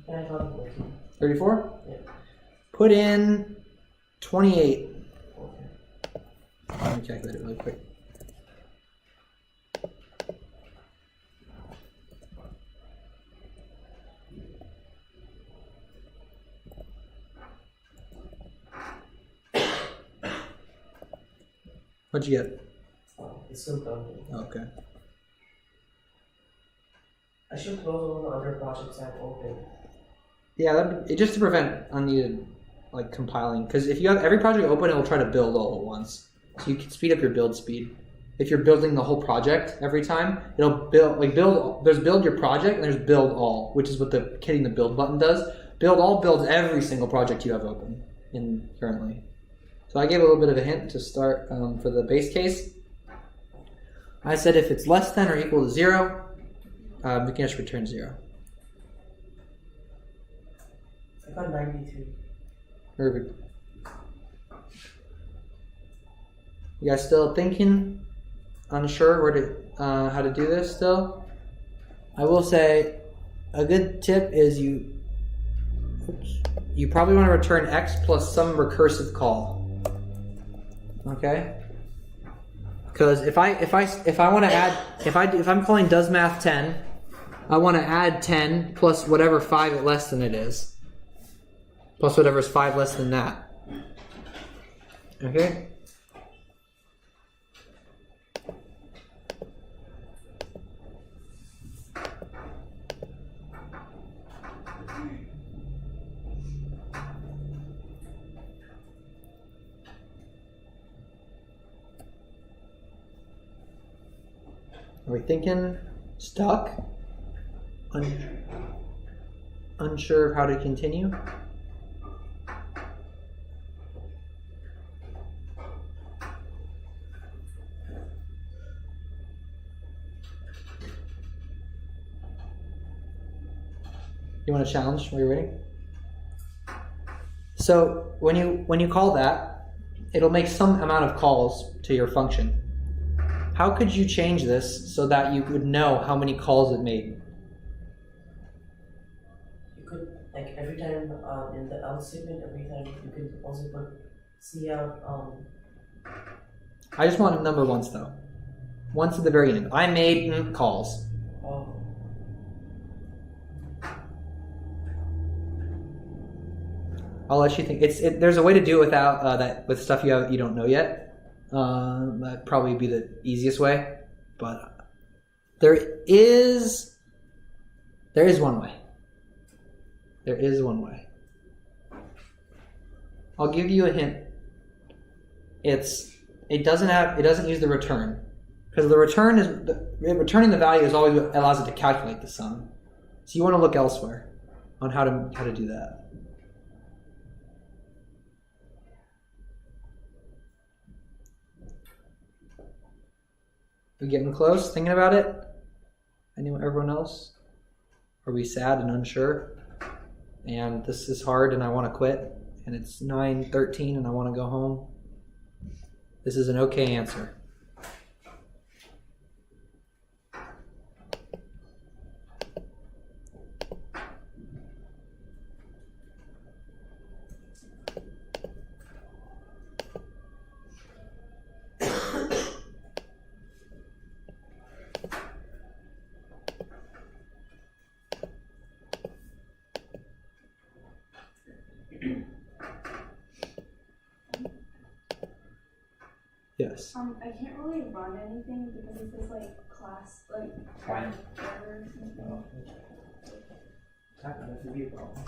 B: Yeah, I thought it was
A: 34?
B: Yeah.
A: Put in 28.
B: Okay.
A: Let me calculate it really quick. What'd you get?
B: It's still counting.
A: Okay.
B: I should close all the other projects I've opened.
A: Yeah, just to prevent unneeded compiling. Because if you have every project open, it will try to build all at once. So you can speed up your build speed. If you're building the whole project every time, it'll build. There's build your project and there's build all, which is what hitting the build button does. Build all builds every single project you have open currently. So I gave a little bit of a hint to start for the base case. I said if it's less than or equal to 0, we can just return 0.
B: I got 93.
A: Perfect. You guys still thinking? Unsure how to do this still? I will say a good tip is you probably want to return x plus some recursive call. Okay? Because if I want to add if I'm calling does math 10, I want to add 10 plus whatever 5 less than it is. Plus whatever is 5 less than that. Okay? Are we thinking? Stuck? Unsure of how to continue? You want a challenge while you're waiting? So when you call that, it'll make some amount of calls to your function. How could you change this so that you would know how many calls it made?
B: You could, every time in the else statement, every time you could also put cout.
A: I just want a number once though. Once at the very end. I made calls.
B: Oh.
A: I'll let you think. There's a way to do it without that with stuff you don't know yet. That'd probably be the easiest way, but there is one way. There is one way. I'll give you a hint. It doesn't use the return, because the return is returning the value is always what allows it to calculate the sum. So you want to look elsewhere on how to do that. We getting close? Thinking about it? Everyone else? Are we sad and unsure? And this is hard, and I want to quit. And it's 9:13, and I want to go home. This is an okay answer. Yes.
D: I can't really run anything because it says like class, like
A: Fine.
D: error or something.
A: That would be a problem.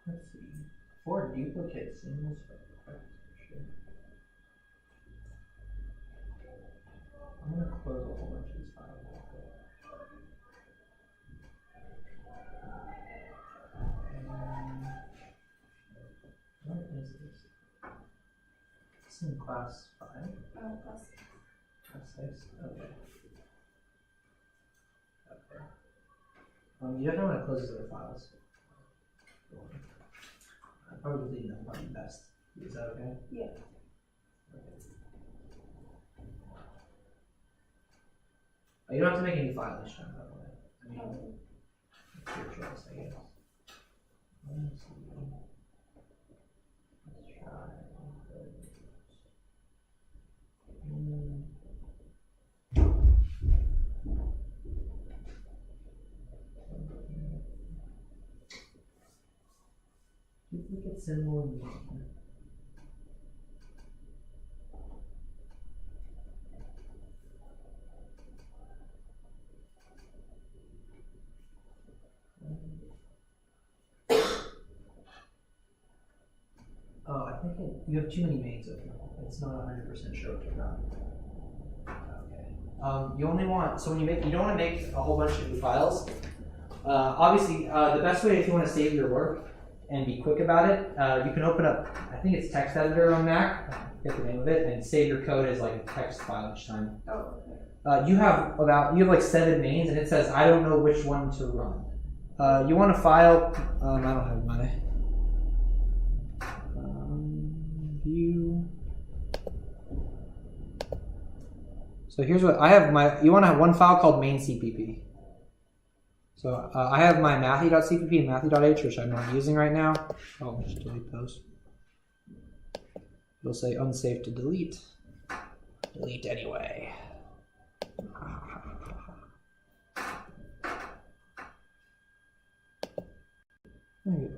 A: Let's see. 4 duplicate symbols for question. I'm going to close a whole bunch of these files. What is this? It's in class 5.
D: Class.
A: Class 6. Okay. You definitely want to close these other files. I'll probably leave them probably best. Is that okay?
D: Yeah.
A: Okay. You don't have to make any file each time, by the way. I mean, it's your choice, I guess. Let me see. Let's try. Duplicate symbol and name. Oh, I think you have too many mains open. It's not 100% sure what you're on. Okay. You only want, so when you don't want to make a whole bunch of new files. Obviously, the best way if you want to save your work and be quick about it, you can open up, I think it's text editor on Mac, I forget the name of it, and save your code as like a text file each time.
D: Oh, okay.
A: You have like 7 mains, and it says I don't know which one to run. You want to file, I don't have my view. So here's what I have you want to have one file called main CPP. So I have my mathy.cpp and mathy.h, which I'm not using right now. I'll just delete those. It'll say unsafe to delete. Delete anyway. There you go.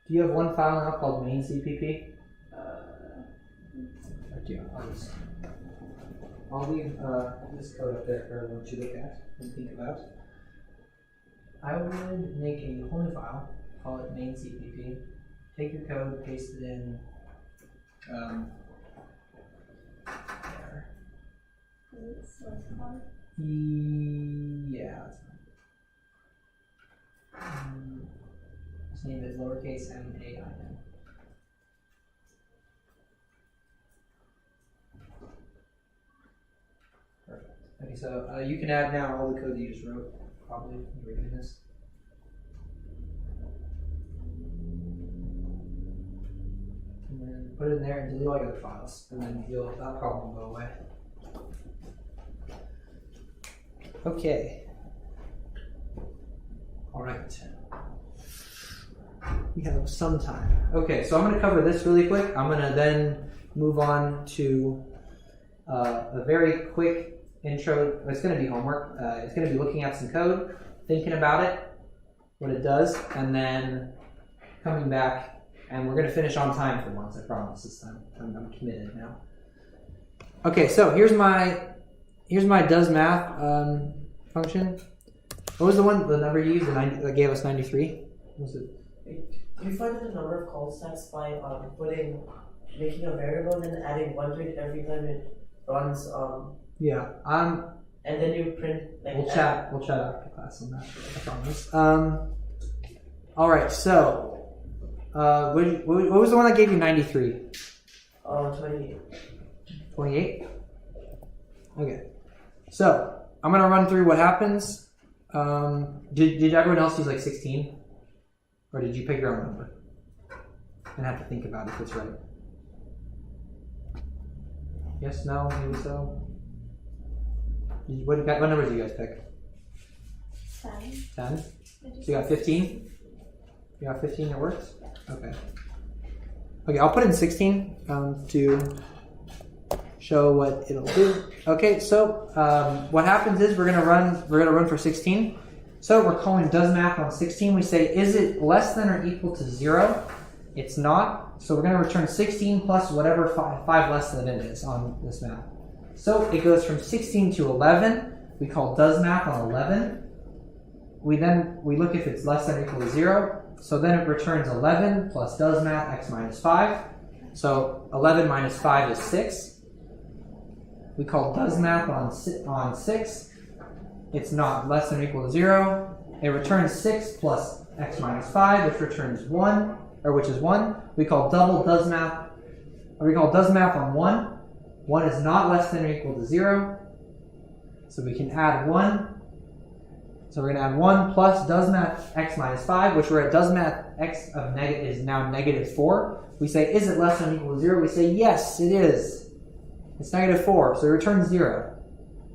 A: Do you have one file now called main CPP? I'll leave this code up there for everyone to look at and think about. I would make a whole new file, call it main CPP. Take your code, paste it in there.
D: Is it specified?
A: Yeah, that's fine. Just name it lowercase m-a-i-n. Perfect. Okay, so you can add now all the code that you just wrote, probably, when you were doing this. and then put it in there and delete all your other files, and then that problem will go away. Okay. All right. We have some time. Okay, so I'm going to cover this really quick. I'm going to then move on to a very quick intro. It's going to be homework. It's going to be looking at some code, thinking about it, what it does, and then coming back, and we're going to finish on time for once, I promise this time. I'm committed now. Okay, so here's my does math function. What was the number you used that gave us 93? What was it?
B: Do you find that the number of call stacks by making a variable and then adding 1 to it every time it runs?
A: Yeah.
B: And then you print like.
A: We'll chat after class on that. I promise. All right. So, what was the one that gave you 93?
B: 28.
A: 28. Okay. So I'm gonna run through what happens. Did everyone else use like 16? Or did you pick your own number? And have to think about if it's right. Yes, no, maybe so. What numbers did you guys pick?
C: 10.
A: 10? So you got 15? You got 15 that works? Okay. Okay, I'll put in 16 to show what it'll do. Okay, so what happens is we're gonna run for 16. So we're calling does math on 16. We say, is it less than or equal to 0? It's not. So we're going to return 16 plus whatever 5 less than it is on this math. So it goes from 16 to 11. We call does math on 11. We look if it's less than or equal to 0. So then it returns 11 plus does math x minus 5. So 11 minus 5 is 6. We call does math on 6. It's not less than or equal to 0. It returns 6 plus x minus 5, which returns 1, or which is 1. We call does math on 1. 1 is not less than or equal to 0. So we can add 1. So we're going to add 1 plus does math x minus 5, which we're at does math x of is now negative 4. We say, is it less than or equal to 0? We say, yes, it is. It's negative 4, so it returns 0.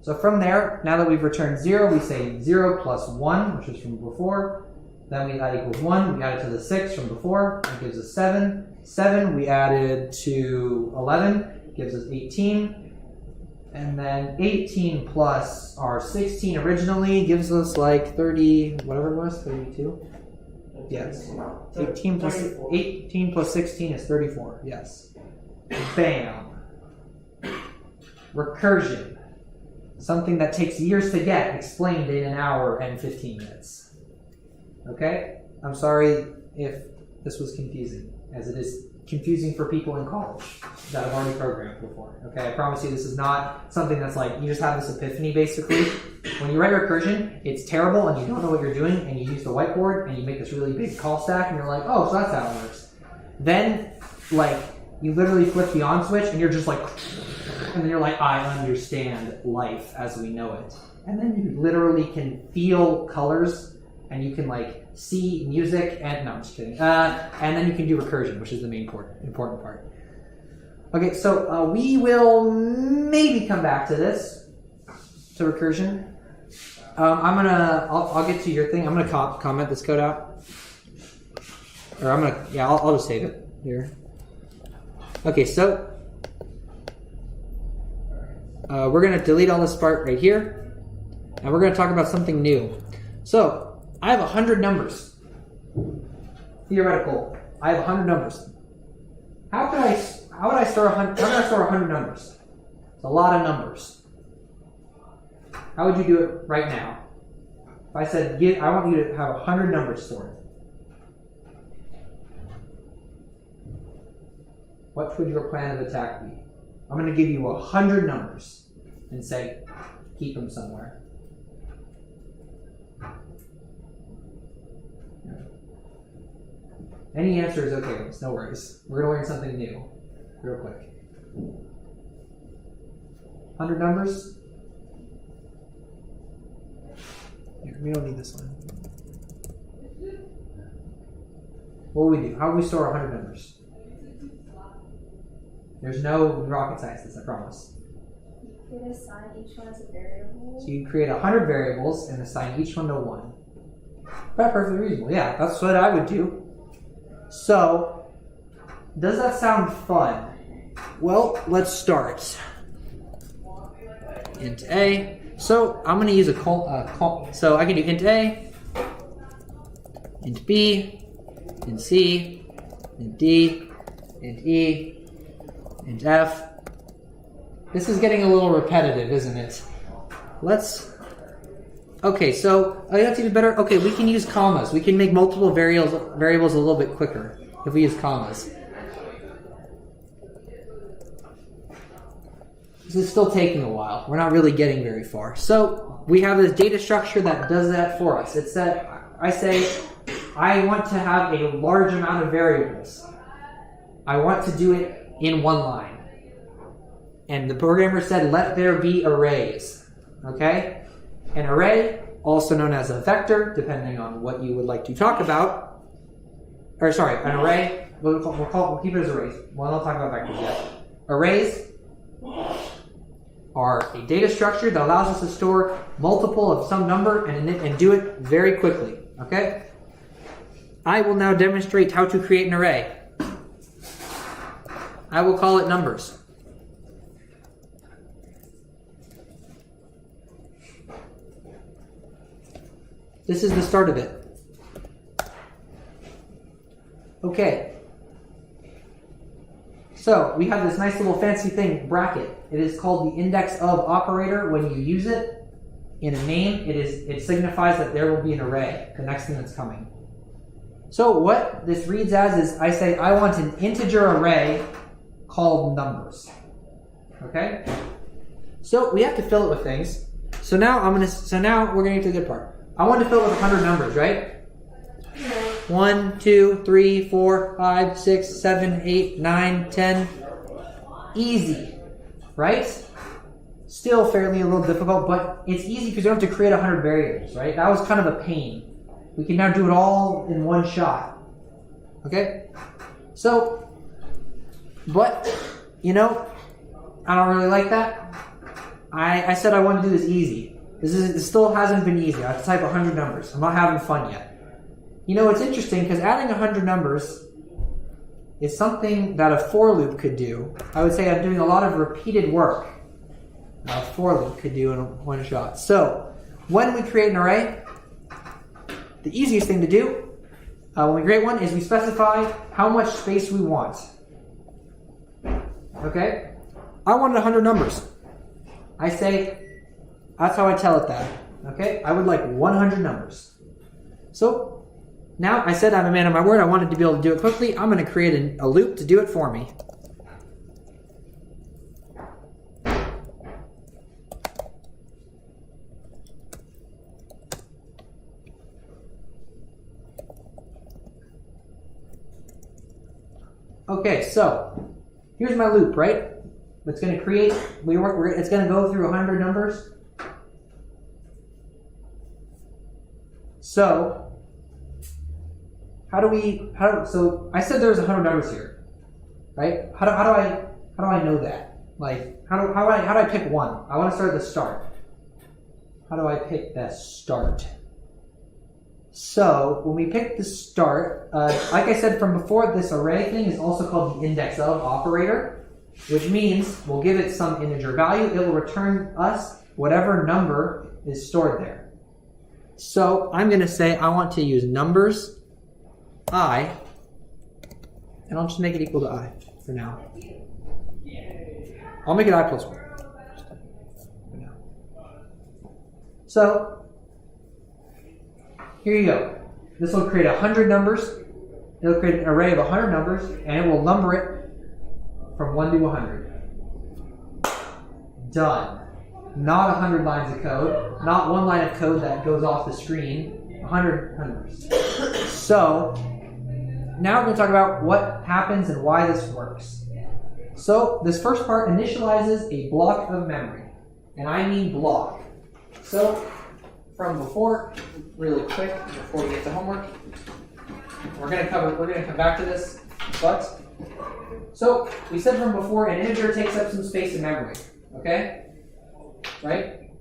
A: So from there, now that we've returned 0, we say 0 plus 1, which is from before. Then that equals 1. We add it to the 6 from before. That gives us 7. 7 we added to 11. Gives us 18. And then 18 plus our 16 originally gives us like 30, whatever it was, 32? Yes. 18 plus 16 is 34. Yes. Bam. Recursion. Something that takes years to get explained in an hour and 15 minutes. Okay? I'm sorry if this was confusing, as it is confusing for people in college that have already programmed before. Okay? I promise you this is not something that's like, you just have this epiphany basically. When you write recursion, it's terrible and you don't know what you're doing and you use the whiteboard and you make this really big call stack and you're like, oh, so that's how it works. Then, like, you literally flip the on switch and you're just like, and then you're like, I understand life as we know it. And then you literally can feel colors and you can like see music and, no, I'm just kidding. And then you can do recursion, which is the main important part. Okay, so we will maybe come back to this, to recursion. I'll get to your thing. I'm gonna comment this code out. Or I'll just save it here. Okay, so we're going to delete all this part right here, and we're going to talk about something new. So, I have 100 numbers. Theoretical. I have 100 numbers. How would I store 100 numbers? It's a lot of numbers. How would you do it right now? If I said, I want you to have 100 numbers stored. What would your plan of attack be? I'm going to give you 100 numbers and say, keep them somewhere. Any answer is okay, it's no worries. We're going to learn something new real quick. 100 numbers? Here, we don't need this one. What will we do? How will we store 100 numbers? There's no rocket science to this, I promise.
C: You could assign each one as a variable.
A: So you create 100 variables and assign each one to 1. That's perfectly reasonable. Yeah, that's what I would do. So, does that sound fun? Well, let's start. Int A. So I'm going to use so I can do int A, int B, int C, int D, int E, int F. This is getting a little repetitive, isn't it? Okay, so that's even better. Okay, we can use commas. We can make multiple variables a little bit quicker if we use commas. This is still taking a while. We're not really getting very far. So we have this data structure that does that for us. It's that I say I want to have a large amount of variables. I want to do it in one line. And the programmer said, let there be arrays. Okay? An array, also known as a vector, depending on what you would like to talk about. Or sorry, an array, we'll keep it as arrays. Well, I'll talk about vectors yet. Arrays are a data structure that allows us to store multiple of some number and do it very quickly. Okay? I will now demonstrate how to create an array. I will call it numbers. This is the start of it. Okay. So we have this nice little fancy thing, bracket. It is called the index of operator. When you use it in a name, it signifies that there will be an array, the next thing that's coming. So what this reads as is I say I want an integer array called numbers. Okay? So we have to fill it with things. So now we're gonna get to the good part. I want to fill it with 100 numbers, right? 1, 2, 3, 4, 5, 6, 7, 8, 9, 10. Easy, right? Still fairly a little difficult, but it's easy because you don't have to create 100 variables, right? That was kind of a pain. We can now do it all in one shot. Okay? So, but, I don't really like that. I said I wanted to do this easy. This still hasn't been easy. I have to type 100 numbers. I'm not having fun yet. It's interesting because adding 100 numbers is something that a for loop could do. I would say I'm doing a lot of repeated work that a for loop could do in one shot. So, when we create an array, the easiest thing to do when we create one is we specify how much space we want. Okay? I wanted 100 numbers. I say, that's how I tell it that. Okay? I would like 100 numbers. So, now I said I'm a man of my word. I wanted to be able to do it quickly. I'm going to create a loop to do it for me. Okay, so here's my loop, right? It's going to create, it's going to go through 100 numbers. So, so I said there's 100 numbers here, right? How do I know that? Like, how do I pick one? I want to start at the start. How do I pick that start? So when we pick the start, like I said from before, this array thing is also called the index of operator, which means we'll give it some integer value. It will return us whatever number is stored there. So I'm going to say I want to use numbers I, and I'll just make it equal to I for now. I'll make it I plus 1 for now. So here you go. This will create 100 numbers. It'll create an array of 100 numbers, and it will number it from 1 to 100. Done. Not 100 lines of code. Not one line of code that goes off the screen. 100 numbers. So now we're going to talk about what happens and why this works. So this first part initializes a block of memory. And I mean block. So from before, really quick, before we get to homework, we're going to come back to this, but So we said from before, an integer takes up some space in memory. Okay? Right?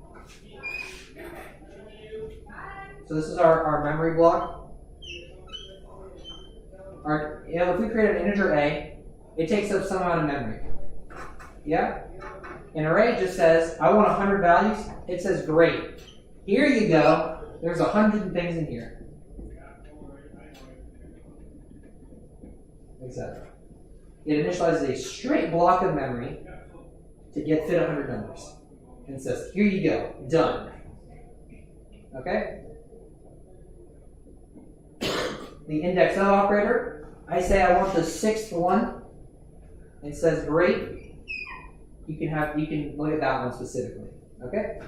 A: So this is our memory block. If we create an integer a, it takes up some amount of memory. Yeah? An array just says, I want 100 values. It says, great. Here you go. There's 100 things in here. Etc. It initializes a straight block of memory to fit 100 numbers. And says, here you go. Done. Okay? The index O operator, I say I want the 6th one. It says, great. You can look at that one specifically. Okay?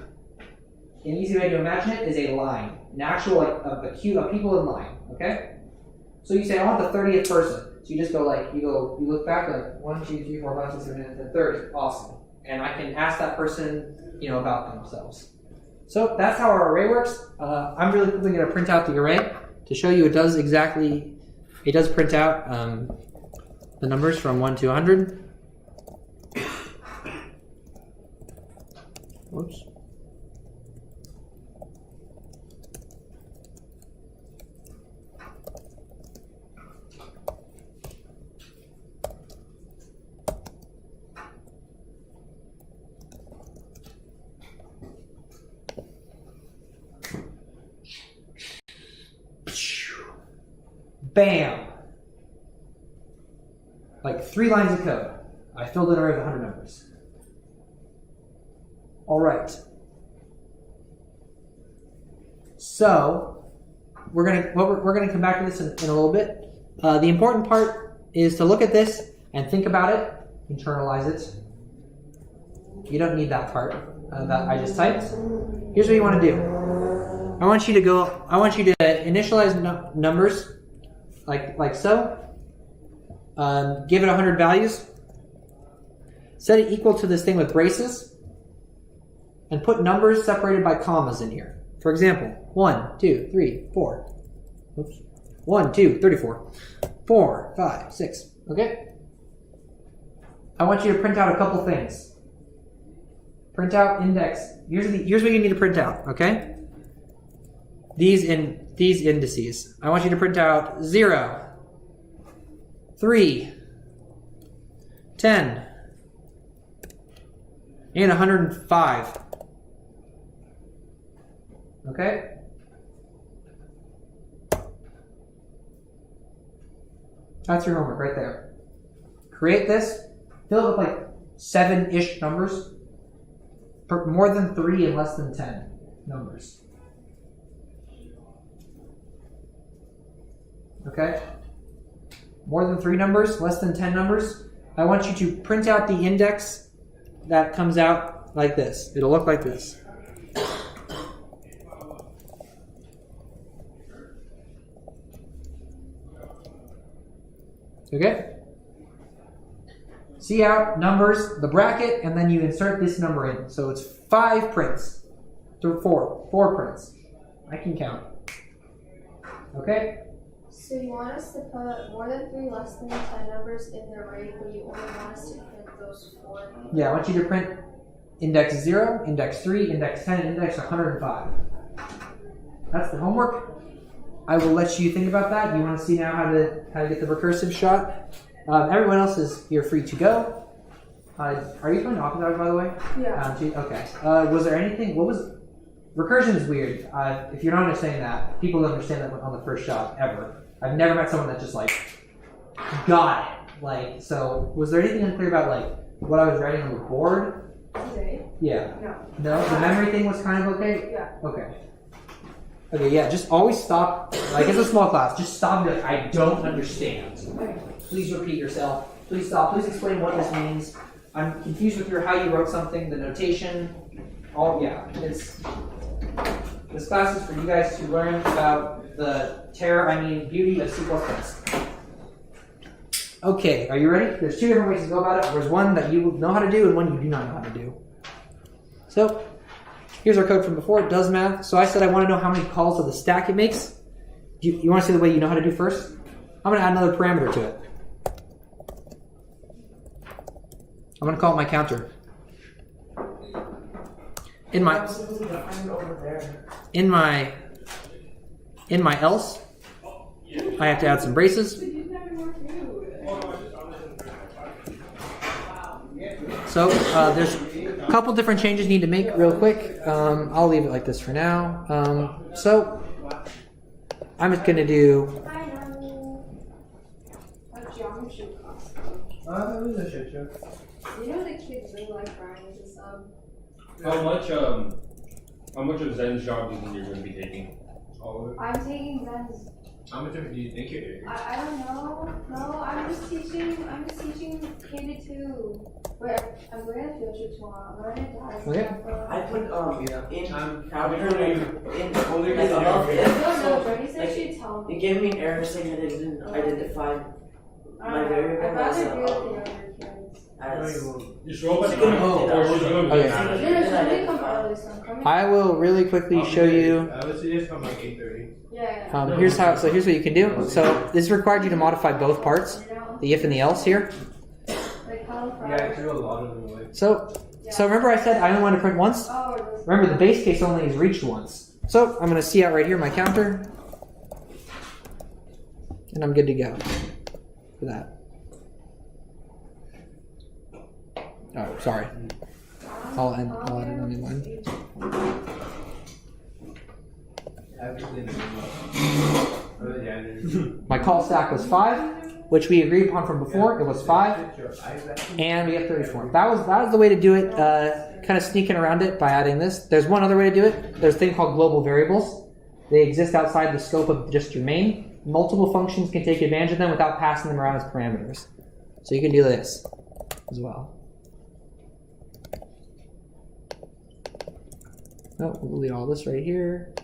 A: An easy way to imagine it is a line. An actual, like, a queue of people in line. Okay? So you say, I want the 30th person. So you just go like, you look back like 1, 2, 3, 4, 5, 6, 7, 8, 9, 30. Awesome. And I can ask that person, about themselves. So that's how our array works. I'm really quickly going to print out the array to show you it does print out the numbers from 1 to 100. Whoops. Bam! Like 3 lines of code. I filled an array of 100 numbers. All right. So we're gonna come back to this in a little bit. The important part is to look at this and think about it, internalize it. You don't need that part that I just typed. Here's what you want to do. I want you to initialize numbers like so. Give it 100 values. Set it equal to this thing with braces. And put numbers separated by commas in here. For example, 1, 2, 3, 4. Oops. 1, 2, 34. 4, 5, 6. Okay? I want you to print out a couple things. Print out index. Here's what you need to print out, okay? These indices. I want you to print out 0, 3, 10, and 105. Okay? That's your homework right there. Create this. Fill it with like 7-ish numbers. More than 3 and less than 10 numbers. Okay? More than 3 numbers, less than 10 numbers. I want you to print out the index that comes out like this. It'll look like this. Okay? See out numbers, the bracket, and then you insert this number in. So it's 5 prints. 4 prints. I can count. Okay?
C: So you want us to put more than 3 less than 10 numbers in the array, but you only want us to print those 4?
A: Yeah, I want you to print index 0, index 3, index 10, and index 105. That's the homework. I will let you think about that. You want to see now how to get the recursive shot. Everyone else you're free to go. Are you playing Octodog, by the way?
D: Yeah.
A: Okay. Was there anything? Recursion is weird. If you're not understanding that, people don't understand that on the first shot ever. I've never met someone that just got it. So was there anything unclear about what I was writing on the board?
D: Today?
A: Yeah.
D: No.
A: No. The memory thing was kind of okay.
D: Yeah.
A: Okay. Okay, yeah, just always stop. It's a small class. Just stop and be like, I don't understand.
D: Okay.
A: Please repeat yourself. Please stop. Please explain what this means. I'm confused with how you wrote something, the notation. This class is for you guys to learn about the beauty of C++. Okay, are you ready? There's 2 different ways to go about it. There's one that you know how to do and one you do not know how to do. So, here's our code from before. It does math. So I said I want to know how many calls to the stack it makes. You want to see the way you know how to do first? I'm going to add another parameter to it. I'm gonna call it my counter. In my else, I have to add some braces. So there's a couple different changes you need to make real quick. I'll leave it like this for now. So I'm just gonna do.
C: I know. A geometry class.
A: It was a shit show.
C: You know the kids really like Brian's and stuff.
E: How much of Zen's job do you think you're going to be taking?
F: All of it.
C: I'm taking Zen's.
F: How much of it do you think it is?
C: I don't know. No, I'm just teaching KD2. Wait, I'm going to field trip tomorrow. I'm going to die.
A: Okay.
B: I put in
F: I'm
B: counter in
F: only
B: like above it.
C: No,
B: So
C: Bernie said
B: like,
C: she'd tell me.
B: it gave me an error saying that it didn't identify my variable
C: I'd rather
B: as
C: do it with the
B: a
C: younger kids.
B: as.
E: You show up at
B: Oh,
E: or she's going to be
A: okay.
C: Somebody come early, so I'm coming.
A: I will really quickly show you.
F: I would suggest from like 8:30.
C: Yeah.
A: Here's what you can do. So this required you to modify both parts, the if and the else here.
C: Like cauliflower.
F: Yeah, I threw a lot of them away.
A: So remember I said I only want to print once.
C: Oh, it was.
A: Remember the base case only is reached once. So I'm gonna see out right here my counter, and I'm good to go for that. Oh, sorry. I'll add it on in line. My call stack was 5, which we agreed upon from before. It was 5, and we have 34. That was the way to do it. Kind of sneaking around it by adding this. There's one other way to do it. There's a thing called global variables. They exist outside the scope of just your main. Multiple functions can take advantage of them without passing them around as parameters. So you can do this as well. Oh, we'll delete all this right here.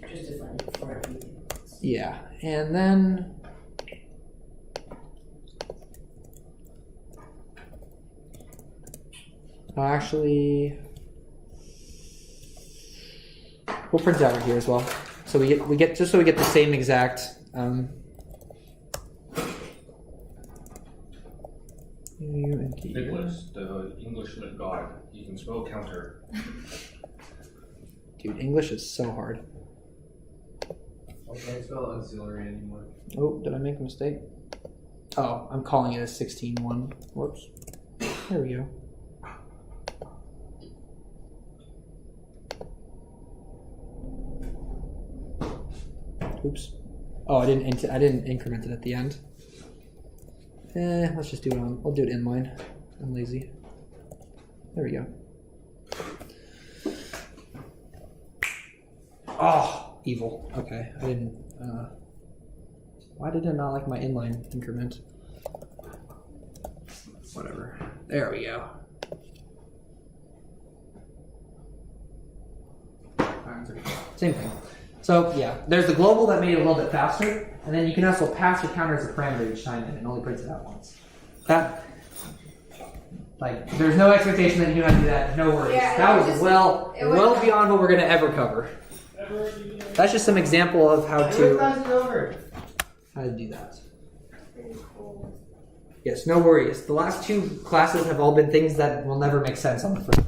B: Just define it for everything.
A: Yeah, and then actually we'll print it out right here as well. So we get just so we get the same exact
E: Nicholas, the English lit god, he can spell counter.
A: Dude, English is so hard.
F: I can't spell auxiliary anymore.
A: Oh, did I make a mistake? Oh, I'm calling it a 16-1. Whoops. There we go. Oops. Oh, I didn't increment it at the end. Let's just do it on. I'll do it inline. I'm lazy. There we go. Oh, evil. Okay, I didn't. Why did I not like my inline increment? Whatever. There we go. Same thing. So yeah, there's the global that made it a little bit faster, and then you can also pass your counter as a parameter each time, and it only prints it out once. That, like, there's no expectation that you know how to do that. No worries.
C: Yeah,
A: that
C: it
A: was
C: just-
A: well
C: it was-
A: well beyond what we're gonna ever cover. That's just some example of how to do that.
C: Pretty cool.
A: Yes, no worries. The last 2 classes have all been things that will never make sense on the first